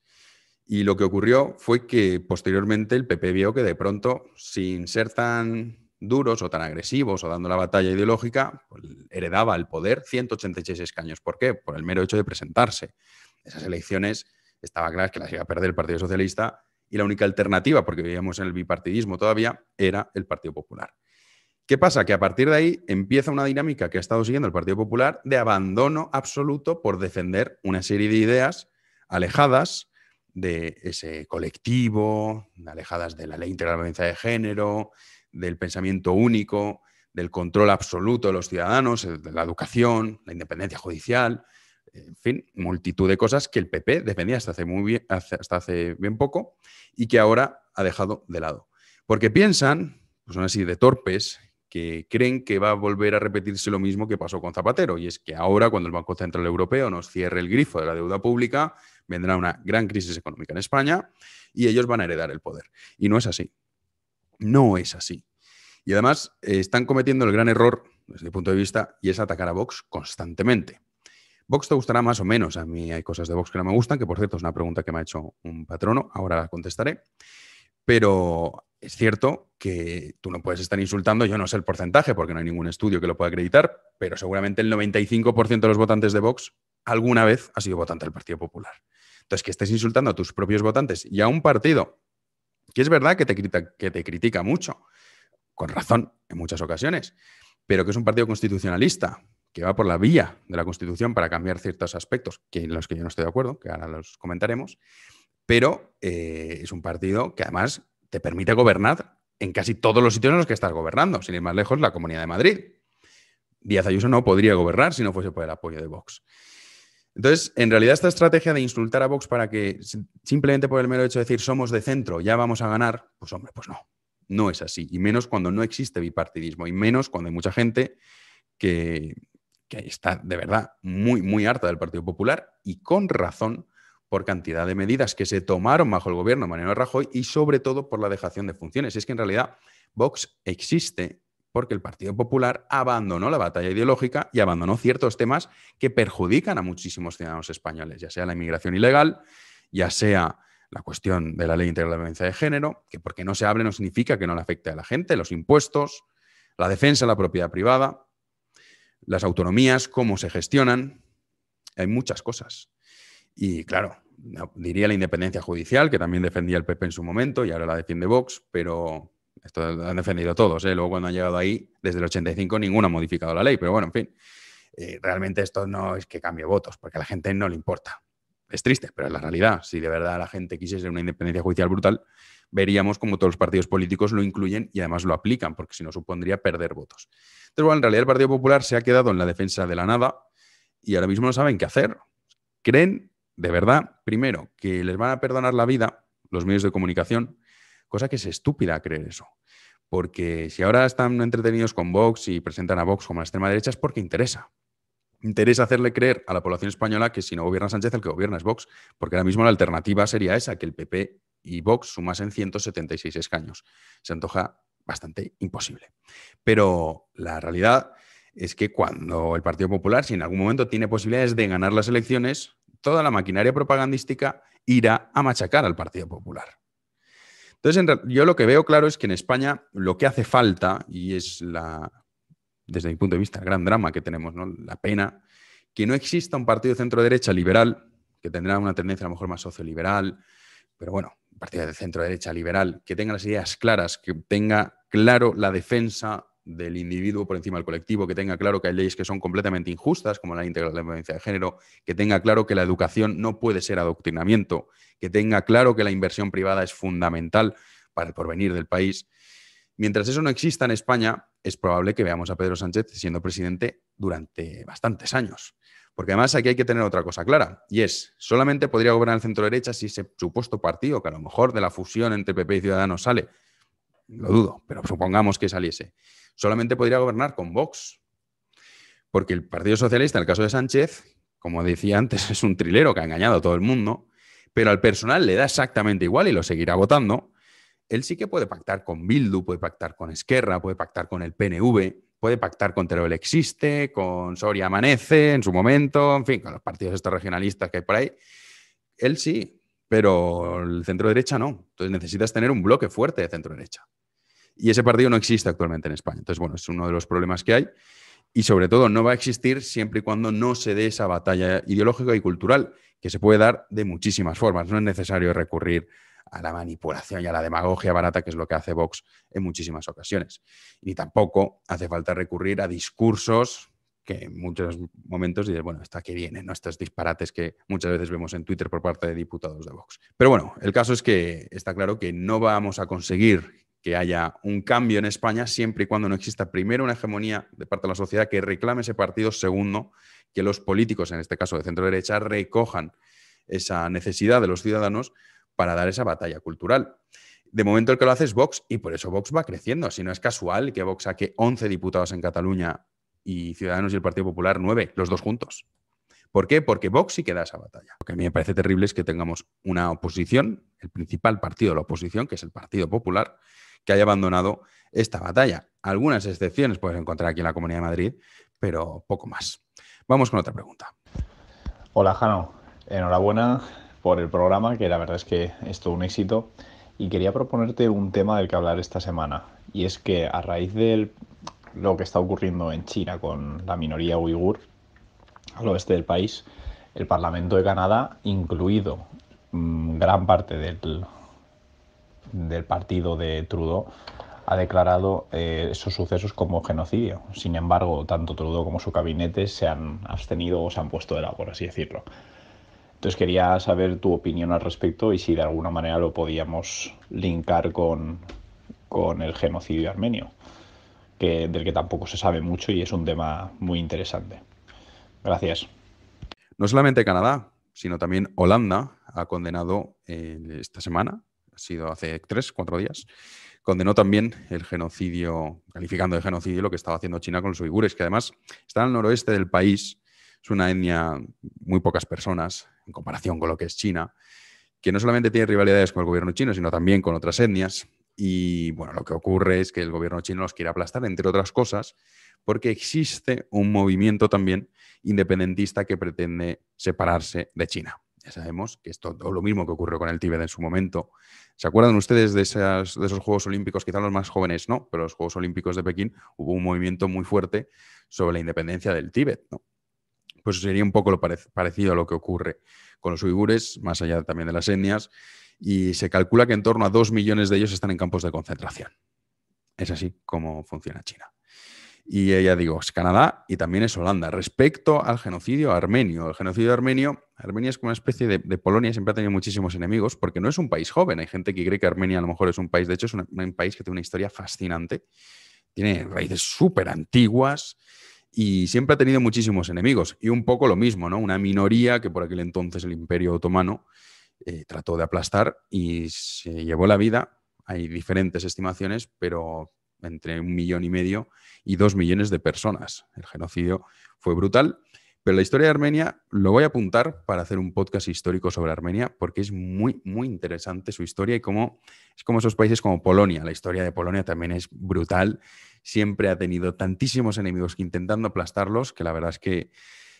Y lo que ocurrió fue que posteriormente el PP vio que de pronto, sin ser tan duros o tan agresivos o dando la batalla ideológica, pues heredaba el poder 186 escaños. ¿Por qué? Por el mero hecho de presentarse. Esas elecciones estaba claro que las iba a perder el Partido Socialista y la única alternativa, porque vivíamos en el bipartidismo todavía, era el Partido Popular. ¿Qué pasa? Que a partir de ahí empieza una dinámica que ha estado siguiendo el Partido Popular de abandono absoluto por defender una serie de ideas alejadas de ese colectivo, alejadas de la ley integral de violencia de género, del pensamiento único, del control absoluto de los ciudadanos, de la educación, la independencia judicial, en fin, multitud de cosas que el PP defendía hasta hace bien poco y que ahora ha dejado de lado. Porque piensan, pues son así de torpes, que creen que va a volver a repetirse lo mismo que pasó con Zapatero, y es que ahora, cuando el Banco Central Europeo nos cierre el grifo de la deuda pública, vendrá una gran crisis económica en España y ellos van a heredar el poder. Y no es así. No es así. Y además están cometiendo el gran error, desde mi punto de vista, y es atacar a Vox constantemente. Vox te gustará más o menos. A mí hay cosas de Vox que no me gustan, que por cierto es una pregunta que me ha hecho un patrono, ahora la contestaré. Pero es cierto que tú no puedes estar insultando, yo no sé el porcentaje porque no hay ningún estudio que lo pueda acreditar, pero seguramente el 95% de los votantes de Vox alguna vez ha sido votante del Partido Popular. Entonces, que estés insultando a tus propios votantes y a un partido que es verdad que te critica mucho, con razón en muchas ocasiones, pero que es un partido constitucionalista, que va por la vía de la Constitución para cambiar ciertos aspectos, que en los que yo no estoy de acuerdo, que ahora los comentaremos, pero es un partido que además te permite gobernar en casi todos los sitios en los que estás gobernando. Sin ir más lejos, la Comunidad de Madrid. Díaz Ayuso no podría gobernar si no fuese por el apoyo de Vox. Entonces, en realidad, esta estrategia de insultar a Vox para que simplemente por el mero hecho de decir somos de centro, ya vamos a ganar, pues hombre, pues no. No es así. Y menos cuando no existe bipartidismo. Y menos cuando hay mucha gente que está de verdad muy, muy harta del Partido Popular y con razón, por cantidad de medidas que se tomaron bajo el gobierno de Mariano Rajoy y sobre todo por la dejación de funciones. Es que en realidad Vox existe porque el Partido Popular abandonó la batalla ideológica y abandonó ciertos temas que perjudican a muchísimos ciudadanos españoles, ya sea la inmigración ilegal, ya sea la cuestión de la ley integral de violencia de género, que porque no se hable no significa que no le afecte a la gente, los impuestos, la defensa de la propiedad privada, las autonomías, cómo se gestionan. Hay muchas cosas. Y claro, diría la independencia judicial, que también defendía el PP en su momento y ahora la defiende Vox, pero esto lo han defendido todos, ¿eh? Luego cuando han llegado ahí, desde el 85, ninguno ha modificado la ley, pero bueno, en fin, realmente esto no es que cambie votos, porque a la gente no le importa. Es triste, pero es la realidad. Si de verdad la gente quisiese una independencia judicial brutal, veríamos como todos los partidos políticos lo incluyen y además lo aplican, porque si no supondría perder votos. Entonces, bueno, en realidad el Partido Popular se ha quedado en la defensa de la nada y ahora mismo no saben qué hacer. Creen, de verdad, primero, que les van a perdonar la vida los medios de comunicación, cosa que es estúpida creer eso. Porque si ahora están entretenidos con Vox y presentan a Vox como la extrema derecha es porque interesa. Interesa hacerle creer a la población española que si no gobierna Sánchez, el que gobierna es Vox. Porque ahora mismo la alternativa sería esa, que el PP y Vox sumasen 176 escaños. Se antoja bastante imposible. Pero la realidad es que cuando el Partido Popular, si en algún momento tiene posibilidades de ganar las elecciones, toda la maquinaria propagandística irá a machacar al Partido Popular. Entonces, yo lo que veo claro es que en España lo que hace falta, y es desde mi punto de vista, el gran drama que tenemos, ¿no? La pena, que no exista un partido de centro-derecha liberal, que tendrá una tendencia a lo mejor más socioliberal, pero bueno, un partido de centro-derecha liberal, que tenga las ideas claras, que tenga claro la defensa del individuo por encima del colectivo, que tenga claro que hay leyes que son completamente injustas, como la ley integral de violencia de género, que tenga claro que la educación no puede ser adoctrinamiento, que tenga claro que la inversión privada es fundamental para el porvenir del país. Mientras eso no exista en España, es probable que veamos a Pedro Sánchez siendo presidente durante bastantes años. Porque además aquí hay que tener otra cosa clara, y es, solamente podría gobernar el centro-derecha si ese supuesto partido, que a lo mejor de la fusión entre PP y Ciudadanos sale, lo dudo, pero supongamos que saliese, solamente podría gobernar con Vox. Porque el Partido Socialista, en el caso de Sánchez, como decía antes, es un trilero que ha engañado a todo el mundo, pero al personal le da exactamente igual y lo seguirá votando. Él sí que puede pactar con Bildu, puede pactar con Esquerra, puede pactar con el PNV, puede pactar con Teruel Existe, con Soria Amanece en su momento, en fin, con los partidos estos regionalistas que hay por ahí. Él sí, pero el centro-derecha no. Entonces necesitas tener un bloque fuerte de centro-derecha. Y ese partido no existe actualmente en España. Entonces, bueno, es uno de los problemas que hay. Y sobre todo no va a existir siempre y cuando no se dé esa batalla ideológica y cultural, que se puede dar de muchísimas formas. No es necesario recurrir a la manipulación y a la demagogia barata, que es lo que hace Vox en muchísimas ocasiones. Ni tampoco hace falta recurrir a discursos que en muchos momentos dices, bueno, ¿hasta qué vienen, ¿no? Estos disparates que muchas veces vemos en Twitter por parte de diputados de Vox. Pero bueno, el caso es que está claro que no vamos a conseguir que haya un cambio en España siempre y cuando no exista primero una hegemonía de parte de la sociedad que reclame ese partido, segundo, que los políticos, en este caso de centro-derecha, recojan esa necesidad de los ciudadanos para dar esa batalla cultural. De momento el que lo hace es Vox y por eso Vox va creciendo. Si no es casual que Vox saque 11 diputados en Cataluña y Ciudadanos y el Partido Popular 9, los dos juntos. ¿Por qué? Porque Vox sí que da esa batalla. Lo que a mí me parece terrible es que tengamos una oposición, el principal partido de la oposición, que es el Partido Popular, que haya abandonado esta batalla. Algunas excepciones puedes encontrar aquí en la Comunidad de Madrid, pero poco más. Vamos con otra pregunta. Hola, Jano. Enhorabuena por el programa, que la verdad es que es todo un éxito. Y quería proponerte un tema del que hablar esta semana. Y es que a raíz de lo que está ocurriendo en China con la minoría uigur, al oeste del país, el Parlamento de Canadá, incluido gran parte del partido de Trudeau, ha declarado esos sucesos como genocidio. Sin embargo, tanto Trudeau como su gabinete se han abstenido o se han puesto de lado, por así decirlo. Entonces quería saber tu opinión al respecto y si de alguna manera lo podíamos linkar con el genocidio armenio, del que tampoco se sabe mucho y es un tema muy interesante. Gracias. No solamente Canadá, sino también Holanda ha condenado esta semana, ha sido hace 3-4 días, condenó también el genocidio, calificando de genocidio lo que estaba haciendo China con los uigures, que además están al noroeste del país, es una etnia, muy pocas personas en comparación con lo que es China, que no solamente tiene rivalidades con el gobierno chino, sino también con otras etnias. Y bueno, lo que ocurre es que el gobierno chino los quiere aplastar, entre otras cosas, porque existe un movimiento también independentista que pretende separarse de China. Ya sabemos que es todo lo mismo que ocurrió con el Tíbet en su momento. ¿Se acuerdan ustedes de esos Juegos Olímpicos? Quizás los más jóvenes no, pero los Juegos Olímpicos de Pekín hubo un movimiento muy fuerte sobre la independencia del Tíbet, ¿no? Pues sería un poco lo parecido a lo que ocurre con los uigures, más allá también de las etnias, y se calcula que en torno a 2 millones de ellos están en campos de concentración. Es así como funciona China. Y ya digo, es Canadá y también es Holanda. Respecto al genocidio armenio, el genocidio armenio, Armenia es como una especie de Polonia, siempre ha tenido muchísimos enemigos, porque no es un país joven. Hay gente que cree que Armenia a lo mejor es un país, de hecho es un país que tiene una historia fascinante, tiene raíces súper antiguas, y siempre ha tenido muchísimos enemigos. Y un poco lo mismo, ¿no? Una minoría que por aquel entonces el Imperio Otomano trató de aplastar y se llevó la vida. Hay diferentes estimaciones, pero entre 1,5 millones y 2 millones de personas. El genocidio fue brutal. Pero la historia de Armenia lo voy a apuntar para hacer un podcast histórico sobre Armenia, porque es muy, muy interesante su historia y es como esos países como Polonia. La historia de Polonia también es brutal. Siempre ha tenido tantísimos enemigos que intentando aplastarlos, que la verdad es que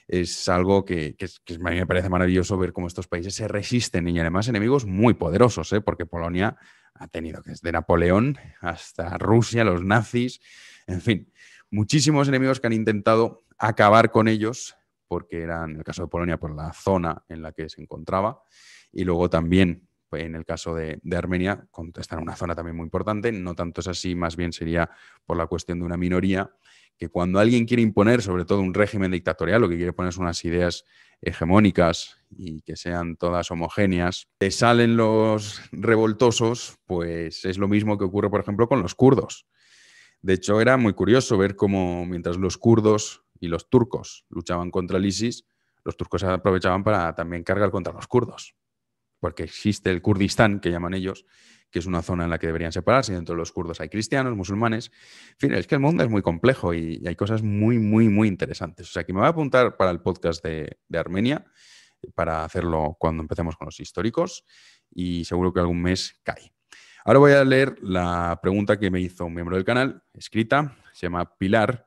es algo que a mí me parece maravilloso ver cómo estos países se resisten y además enemigos muy poderosos, porque Polonia ha tenido desde Napoleón hasta Rusia, los nazis, en fin, muchísimos enemigos que han intentado acabar con ellos, porque eran, en el caso de Polonia, por la zona en la que se encontraba, y luego también, pues, en el caso de Armenia, está en una zona también muy importante, no tanto es así, más bien sería por la cuestión de una minoría, que cuando alguien quiere imponer, sobre todo un régimen dictatorial, lo que quiere poner son unas ideas hegemónicas y que sean todas homogéneas, te salen los revoltosos, pues es lo mismo que ocurre, por ejemplo, con los kurdos. De hecho, era muy curioso ver cómo mientras los kurdos y los turcos luchaban contra el ISIS, los turcos aprovechaban para también cargar contra los kurdos, porque existe el Kurdistán, que llaman ellos, que es una zona en la que deberían separarse, y dentro de los kurdos hay cristianos, musulmanes. En fin, es que el mundo es muy complejo y hay cosas muy, muy, muy interesantes. O sea, que me voy a apuntar para el podcast de Armenia, para hacerlo cuando empecemos con los históricos, y seguro que algún mes cae. Ahora voy a leer la pregunta que me hizo un miembro del canal, escrita, se llama Pilar,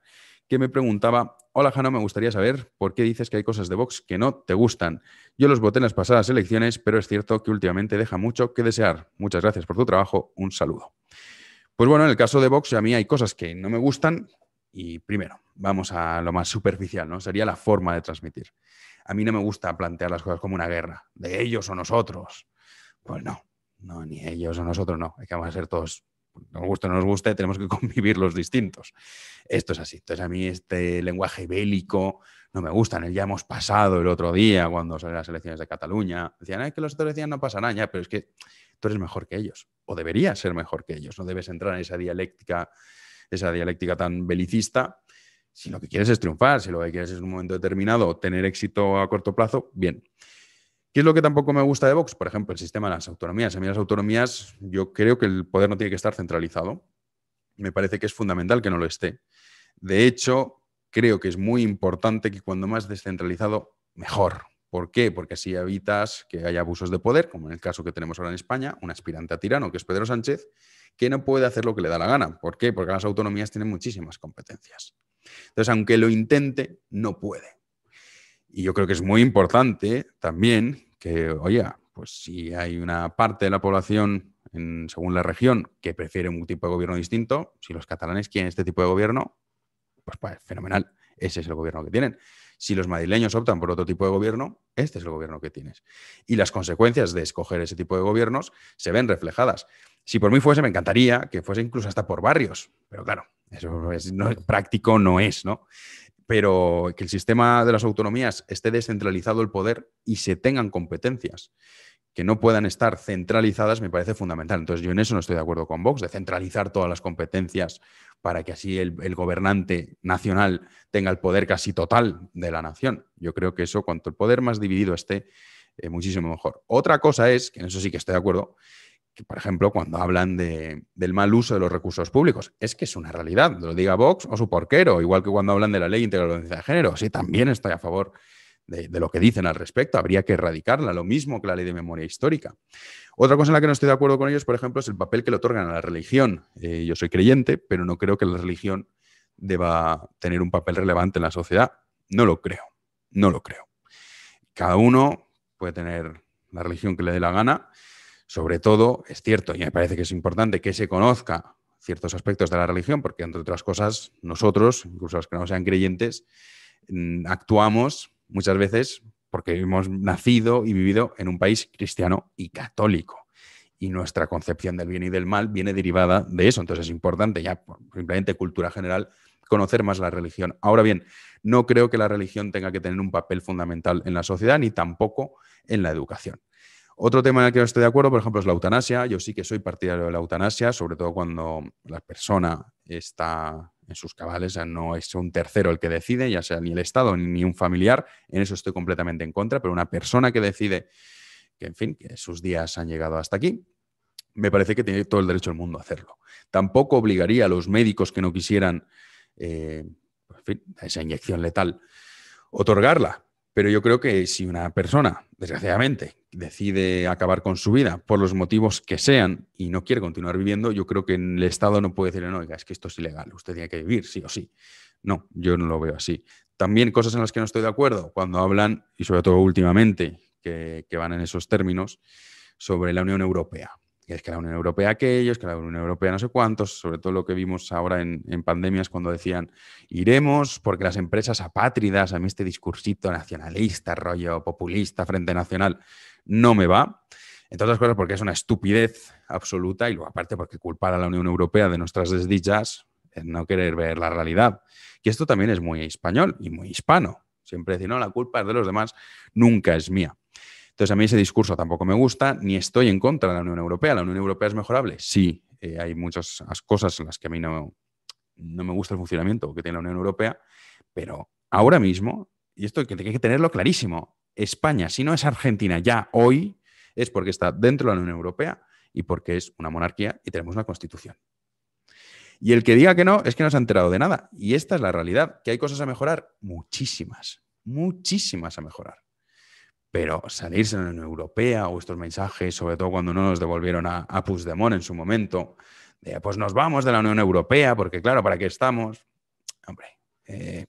que me preguntaba: hola, Jano, me gustaría saber por qué dices que hay cosas de Vox que no te gustan. Yo los voté en las pasadas elecciones, pero es cierto que últimamente deja mucho que desear. Muchas gracias por tu trabajo. Un saludo. Pues bueno, en el caso de Vox, a mí hay cosas que no me gustan, Y primero, vamos a lo más superficial, ¿no? Sería la forma de transmitir. A mí no me gusta plantear las cosas como una guerra, de ellos o nosotros. Pues no, ni ellos o nosotros no. Es que vamos a ser todos, nos guste o no nos guste, tenemos que convivir los distintos. Esto es así. Entonces a mí este lenguaje bélico no me gusta. En el ya hemos pasado el otro día cuando salieron las elecciones de Cataluña. Decían, es que los otros decían no pasará ya, pero es que tú eres mejor que ellos. O deberías ser mejor que ellos. No debes entrar en esa dialéctica tan belicista. Si lo que quieres es triunfar, si lo que quieres es en un momento determinado tener éxito a corto plazo, bien. ¿Qué es lo que tampoco me gusta de Vox? Por ejemplo, el sistema de las autonomías. A mí las autonomías, yo creo que el poder no tiene que estar centralizado. Me parece que es fundamental que no lo esté. De hecho, creo que es muy importante que cuando más descentralizado, mejor. ¿Por qué? Porque así evitas que haya abusos de poder, como en el caso que tenemos ahora en España, un aspirante a tirano, que es Pedro Sánchez, que no puede hacer lo que le da la gana. ¿Por qué? Porque las autonomías tienen muchísimas competencias. Entonces, aunque lo intente, no puede. Y yo creo que es muy importante también que, oye, pues si hay una parte de la población, según la región, que prefiere un tipo de gobierno distinto, si los catalanes quieren este tipo de gobierno, pues fenomenal, ese es el gobierno que tienen. Si los madrileños optan por otro tipo de gobierno, este es el gobierno que tienes. Y las consecuencias de escoger ese tipo de gobiernos se ven reflejadas. Si por mí fuese, me encantaría que fuese incluso hasta por barrios, pero claro, eso práctico no es, ¿no? Pero que el sistema de las autonomías esté descentralizado el poder y se tengan competencias que no puedan estar centralizadas me parece fundamental. Entonces yo en eso no estoy de acuerdo con Vox, de centralizar todas las competencias para que así el gobernante nacional tenga el poder casi total de la nación. Yo creo que eso, cuanto el poder más dividido esté, muchísimo mejor. Otra cosa es, que en eso sí que estoy de acuerdo, que, por ejemplo, cuando hablan del mal uso de los recursos públicos, es que es una realidad, lo diga Vox o su porquero, igual que cuando hablan de la ley integral de violencia de género. Sí, también estoy a favor de lo que dicen al respecto, habría que erradicarla, lo mismo que la ley de memoria histórica. Otra cosa en la que no estoy de acuerdo con ellos, por ejemplo, es el papel que le otorgan a la religión. Yo soy creyente, pero no creo que la religión deba tener un papel relevante en la sociedad. No lo creo, no lo creo. Cada uno puede tener la religión que le dé la gana. Sobre todo, es cierto, y me parece que es importante que se conozca ciertos aspectos de la religión, porque, entre otras cosas, nosotros, incluso los que no sean creyentes, actuamos muchas veces porque hemos nacido y vivido en un país cristiano y católico. Y nuestra concepción del bien y del mal viene derivada de eso. Entonces es importante, ya por simplemente cultura general, conocer más la religión. Ahora bien, no creo que la religión tenga que tener un papel fundamental en la sociedad, ni tampoco en la educación. Otro tema en el que no estoy de acuerdo, por ejemplo, es la eutanasia. Yo sí que soy partidario de la eutanasia, sobre todo cuando la persona está en sus cabales, o sea, no es un tercero el que decide, ya sea ni el Estado ni un familiar. En eso estoy completamente en contra, pero una persona que decide que, en fin, que sus días han llegado hasta aquí, me parece que tiene todo el derecho del mundo a hacerlo. Tampoco obligaría a los médicos que no quisieran, en fin, esa inyección letal, otorgarla. Pero yo creo que si una persona, desgraciadamente, decide acabar con su vida por los motivos que sean y no quiere continuar viviendo, yo creo que el Estado no puede decirle, no, oiga, es que esto es ilegal, usted tiene que vivir, sí o sí. No, yo no lo veo así. También cosas en las que no estoy de acuerdo, cuando hablan, y sobre todo últimamente, que van en esos términos, sobre la Unión Europea. Que es que la Unión Europea aquellos, que la Unión Europea no sé cuántos, sobre todo lo que vimos ahora en pandemias cuando decían iremos porque las empresas apátridas, a mí este discursito nacionalista, rollo populista, Frente Nacional, no me va. Entre otras cosas porque es una estupidez absoluta y luego aparte porque culpar a la Unión Europea de nuestras desdichas es no querer ver la realidad. Y esto también es muy español y muy hispano. Siempre decir, no, la culpa es de los demás, nunca es mía. Entonces, a mí ese discurso tampoco me gusta, ni estoy en contra de la Unión Europea. ¿La Unión Europea es mejorable? Sí, hay muchas cosas en las que a mí no me gusta el funcionamiento que tiene la Unión Europea, pero ahora mismo, y esto hay que tenerlo clarísimo, España, si no es Argentina ya hoy, es porque está dentro de la Unión Europea y porque es una monarquía y tenemos una constitución. Y el que diga que no, es que no se ha enterado de nada. Y esta es la realidad. ¿Que hay cosas a mejorar? Muchísimas, muchísimas a mejorar. Pero salirse de la Unión Europea o estos mensajes, sobre todo cuando no nos devolvieron a Puigdemont en su momento, de pues nos vamos de la Unión Europea porque claro, ¿para qué estamos? Hombre, pues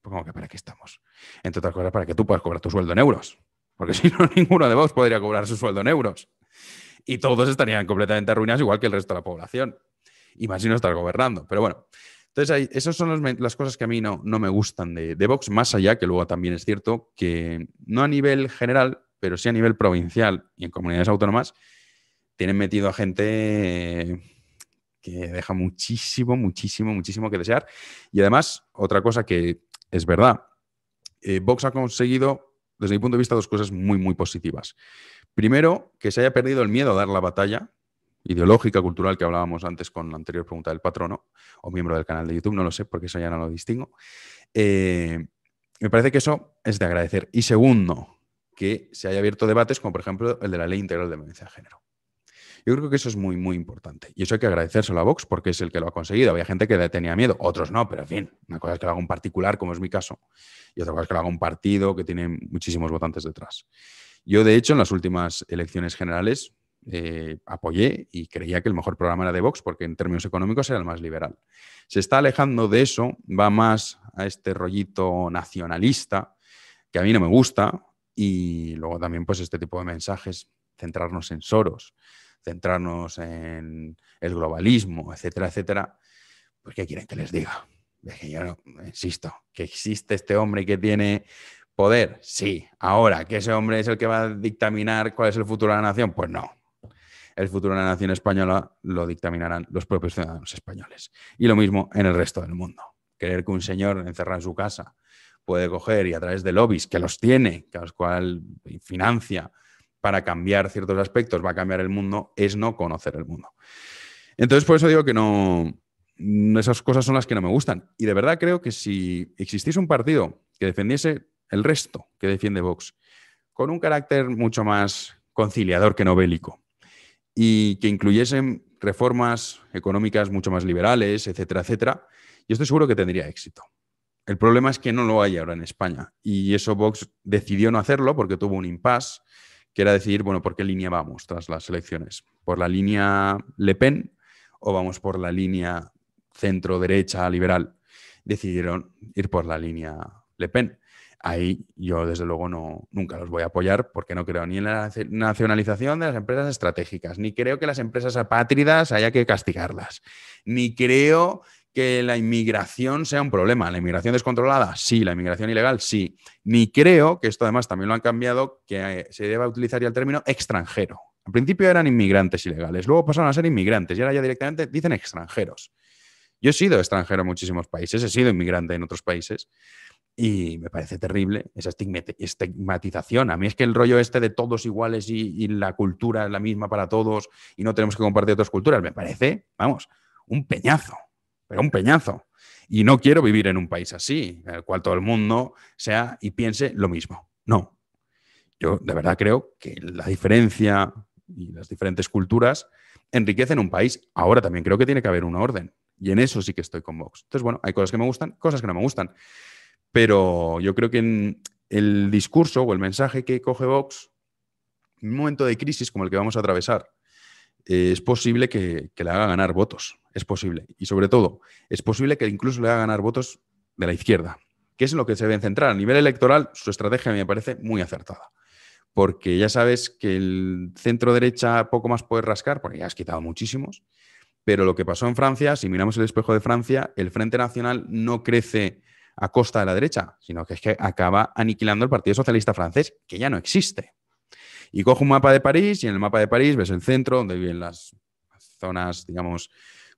¿cómo que para qué estamos? Entre otras cosas, para que tú puedas cobrar tu sueldo en euros. Porque si no, ninguno de vos podría cobrar su sueldo en euros. Y todos estarían completamente arruinados igual que el resto de la población. Y más si no estás gobernando. Pero bueno, entonces Entonces, esas son las cosas que a mí no me gustan de Vox, más allá que luego también es cierto que no a nivel general, pero sí a nivel provincial y en comunidades autónomas, tienen metido a gente que deja muchísimo, muchísimo, muchísimo que desear. Y además, otra cosa que es verdad, Vox ha conseguido, desde mi punto de vista, dos cosas muy, muy positivas. Primero, que se haya perdido el miedo a dar la batalla ideológica, cultural, que hablábamos antes con la anterior pregunta del patrono o miembro del canal de YouTube, no lo sé, porque eso ya no lo distingo. Me parece que eso es de agradecer. Y segundo, que se haya abierto debates como, por ejemplo, el de la Ley Integral de Violencia de Género. Yo creo que eso es muy, muy importante. Y eso hay que agradecérselo a Vox porque es el que lo ha conseguido. Había gente que le tenía miedo, otros no, pero en fin, una cosa es que lo haga un particular, como es mi caso, y otra cosa es que lo haga un partido que tiene muchísimos votantes detrás. Yo, de hecho, en las últimas elecciones generales apoyé y creía que el mejor programa era de Vox porque en términos económicos era el más liberal. Se está alejando de eso, va más a este rollito nacionalista que a mí no me gusta y luego también pues este tipo de mensajes, centrarnos en Soros, centrarnos en el globalismo, etcétera, etcétera, pues ¿qué quieren que les diga? Es que yo no, insisto, que existe este hombre que tiene poder, sí. Ahora, ¿que ese hombre es el que va a dictaminar cuál es el futuro de la nación? Pues no. El futuro de la nación española lo dictaminarán los propios ciudadanos españoles. Y lo mismo en el resto del mundo. Creer que un señor encerrado en su casa puede coger y a través de lobbies que los tiene, que a los cuales financia para cambiar ciertos aspectos, va a cambiar el mundo, es no conocer el mundo. Entonces, por eso digo que no, esas cosas son las que no me gustan. Y de verdad creo que si existiese un partido que defendiese el resto que defiende Vox, con un carácter mucho más conciliador que no bélico, y que incluyesen reformas económicas mucho más liberales, etcétera, etcétera, yo estoy seguro que tendría éxito. El problema es que no lo hay ahora en España. Y eso Vox decidió no hacerlo porque tuvo un impasse, que era decidir, bueno, ¿por qué línea vamos tras las elecciones? ¿Por la línea Le Pen o vamos por la línea centro-derecha liberal? Decidieron ir por la línea Le Pen. Ahí yo, desde luego, nunca los voy a apoyar porque no creo ni en la nacionalización de las empresas estratégicas, ni creo que las empresas apátridas haya que castigarlas, ni creo que la inmigración sea un problema. ¿La inmigración descontrolada? Sí. ¿La inmigración ilegal? Sí. Ni creo, que esto además también lo han cambiado, que se deba utilizar ya el término extranjero. Al principio eran inmigrantes ilegales, luego pasaron a ser inmigrantes y ahora ya directamente dicen extranjeros. Yo he sido extranjero en muchísimos países, he sido inmigrante en otros países. Y me parece terrible esa estigmatización. A mí es que el rollo este de todos iguales y la cultura es la misma para todos y no tenemos que compartir otras culturas, me parece, vamos, un peñazo, pero un peñazo. Y no quiero vivir en un país así, en el cual todo el mundo sea y piense lo mismo. No. Yo de verdad creo que la diferencia y las diferentes culturas enriquecen un país. Ahora también creo que tiene que haber una orden. Y en eso sí que estoy con Vox. Entonces, bueno, hay cosas que me gustan, cosas que no me gustan. Pero yo creo que en el discurso o el mensaje que coge Vox, en un momento de crisis como el que vamos a atravesar, es posible que le haga ganar votos. Es posible. Y sobre todo, es posible que incluso le haga ganar votos de la izquierda, que es en lo que se deben centrar. A nivel electoral, su estrategia me parece muy acertada. Porque ya sabes que el centro derecha poco más puede rascar, porque ya has quitado muchísimos. Pero lo que pasó en Francia, si miramos el espejo de Francia, el Frente Nacional no crece a costa de la derecha, sino que es que acaba aniquilando el Partido Socialista francés, que ya no existe. Y cojo un mapa de París y en el mapa de París ves el centro, donde viven las zonas, digamos,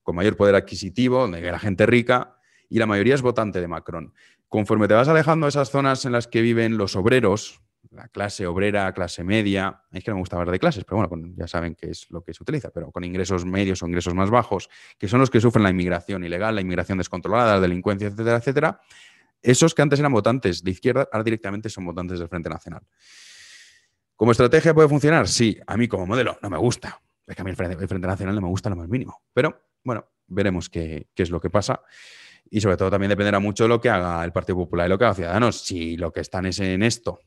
con mayor poder adquisitivo, donde vive la gente rica, y la mayoría es votante de Macron. Conforme te vas alejando de esas zonas en las que viven los obreros, la clase obrera, clase media, es que no me gusta hablar de clases, pero bueno, ya saben qué es lo que se utiliza, pero con ingresos medios o ingresos más bajos, que son los que sufren la inmigración ilegal, la inmigración descontrolada, la delincuencia, etcétera, etcétera. Esos que antes eran votantes de izquierda, ahora directamente son votantes del Frente Nacional. ¿Como estrategia puede funcionar? Sí. A mí como modelo no me gusta. Es que a mí el Frente Nacional no me gusta lo más mínimo. Pero, bueno, veremos qué es lo que pasa. Y sobre todo también dependerá mucho de lo que haga el Partido Popular y lo que haga Ciudadanos. Si lo que están es en esto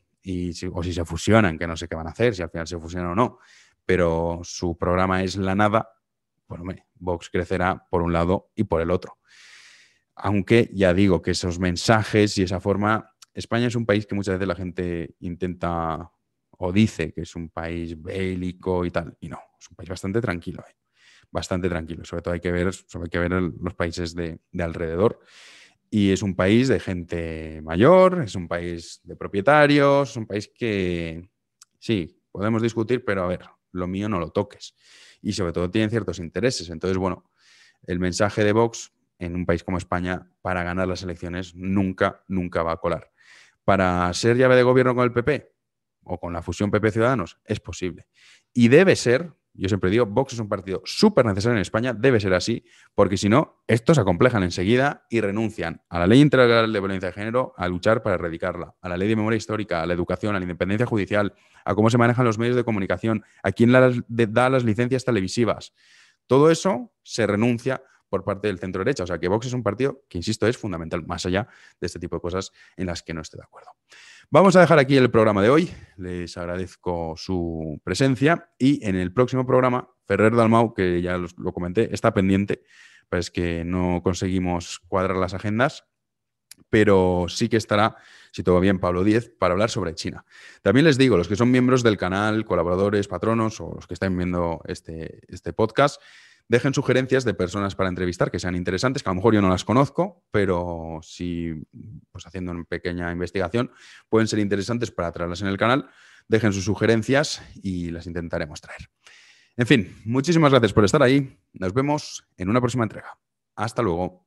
o si se fusionan, que no sé qué van a hacer, si al final se fusionan o no, pero su programa es la nada, bueno, Vox crecerá por un lado y por el otro. Aunque ya digo que esos mensajes y esa forma... España es un país que muchas veces la gente intenta o dice que es un país bélico y tal. Y no, es un país bastante tranquilo. bastante tranquilo. Sobre todo hay que ver los países de alrededor. Y es un país de gente mayor, es un país de propietarios, es un país que sí, podemos discutir, pero a ver, lo mío no lo toques. Y sobre todo tienen ciertos intereses. Entonces, bueno, el mensaje de Vox en un país como España para ganar las elecciones nunca va a colar. Para ser llave de gobierno con el PP o con la fusión PP-Ciudadanos es posible. Y debe ser, yo siempre digo, Vox es un partido súper necesario en España, debe ser así, porque si no, estos se acomplejan enseguida y renuncian a la ley integral de violencia de género, a luchar para erradicarla, a la ley de memoria histórica, a la educación, a la independencia judicial, a cómo se manejan los medios de comunicación, a quién da las licencias televisivas. Todo eso se renuncia por parte del centro derecha. O sea que Vox es un partido que, insisto, es fundamental, más allá de este tipo de cosas en las que no estoy de acuerdo. Vamos a dejar aquí el programa de hoy. Les agradezco su presencia y en el próximo programa, Ferrer Dalmau, que ya lo comenté, está pendiente, pues que no conseguimos cuadrar las agendas, pero sí que estará, si todo va bien, Pablo Díez para hablar sobre China. También les digo, los que son miembros del canal, colaboradores, patronos o los que están viendo este podcast, dejen sugerencias de personas para entrevistar que sean interesantes, que a lo mejor yo no las conozco, pero si, pues haciendo una pequeña investigación, pueden ser interesantes para traerlas en el canal. Dejen sus sugerencias y las intentaremos traer. En fin, muchísimas gracias por estar ahí. Nos vemos en una próxima entrega. Hasta luego.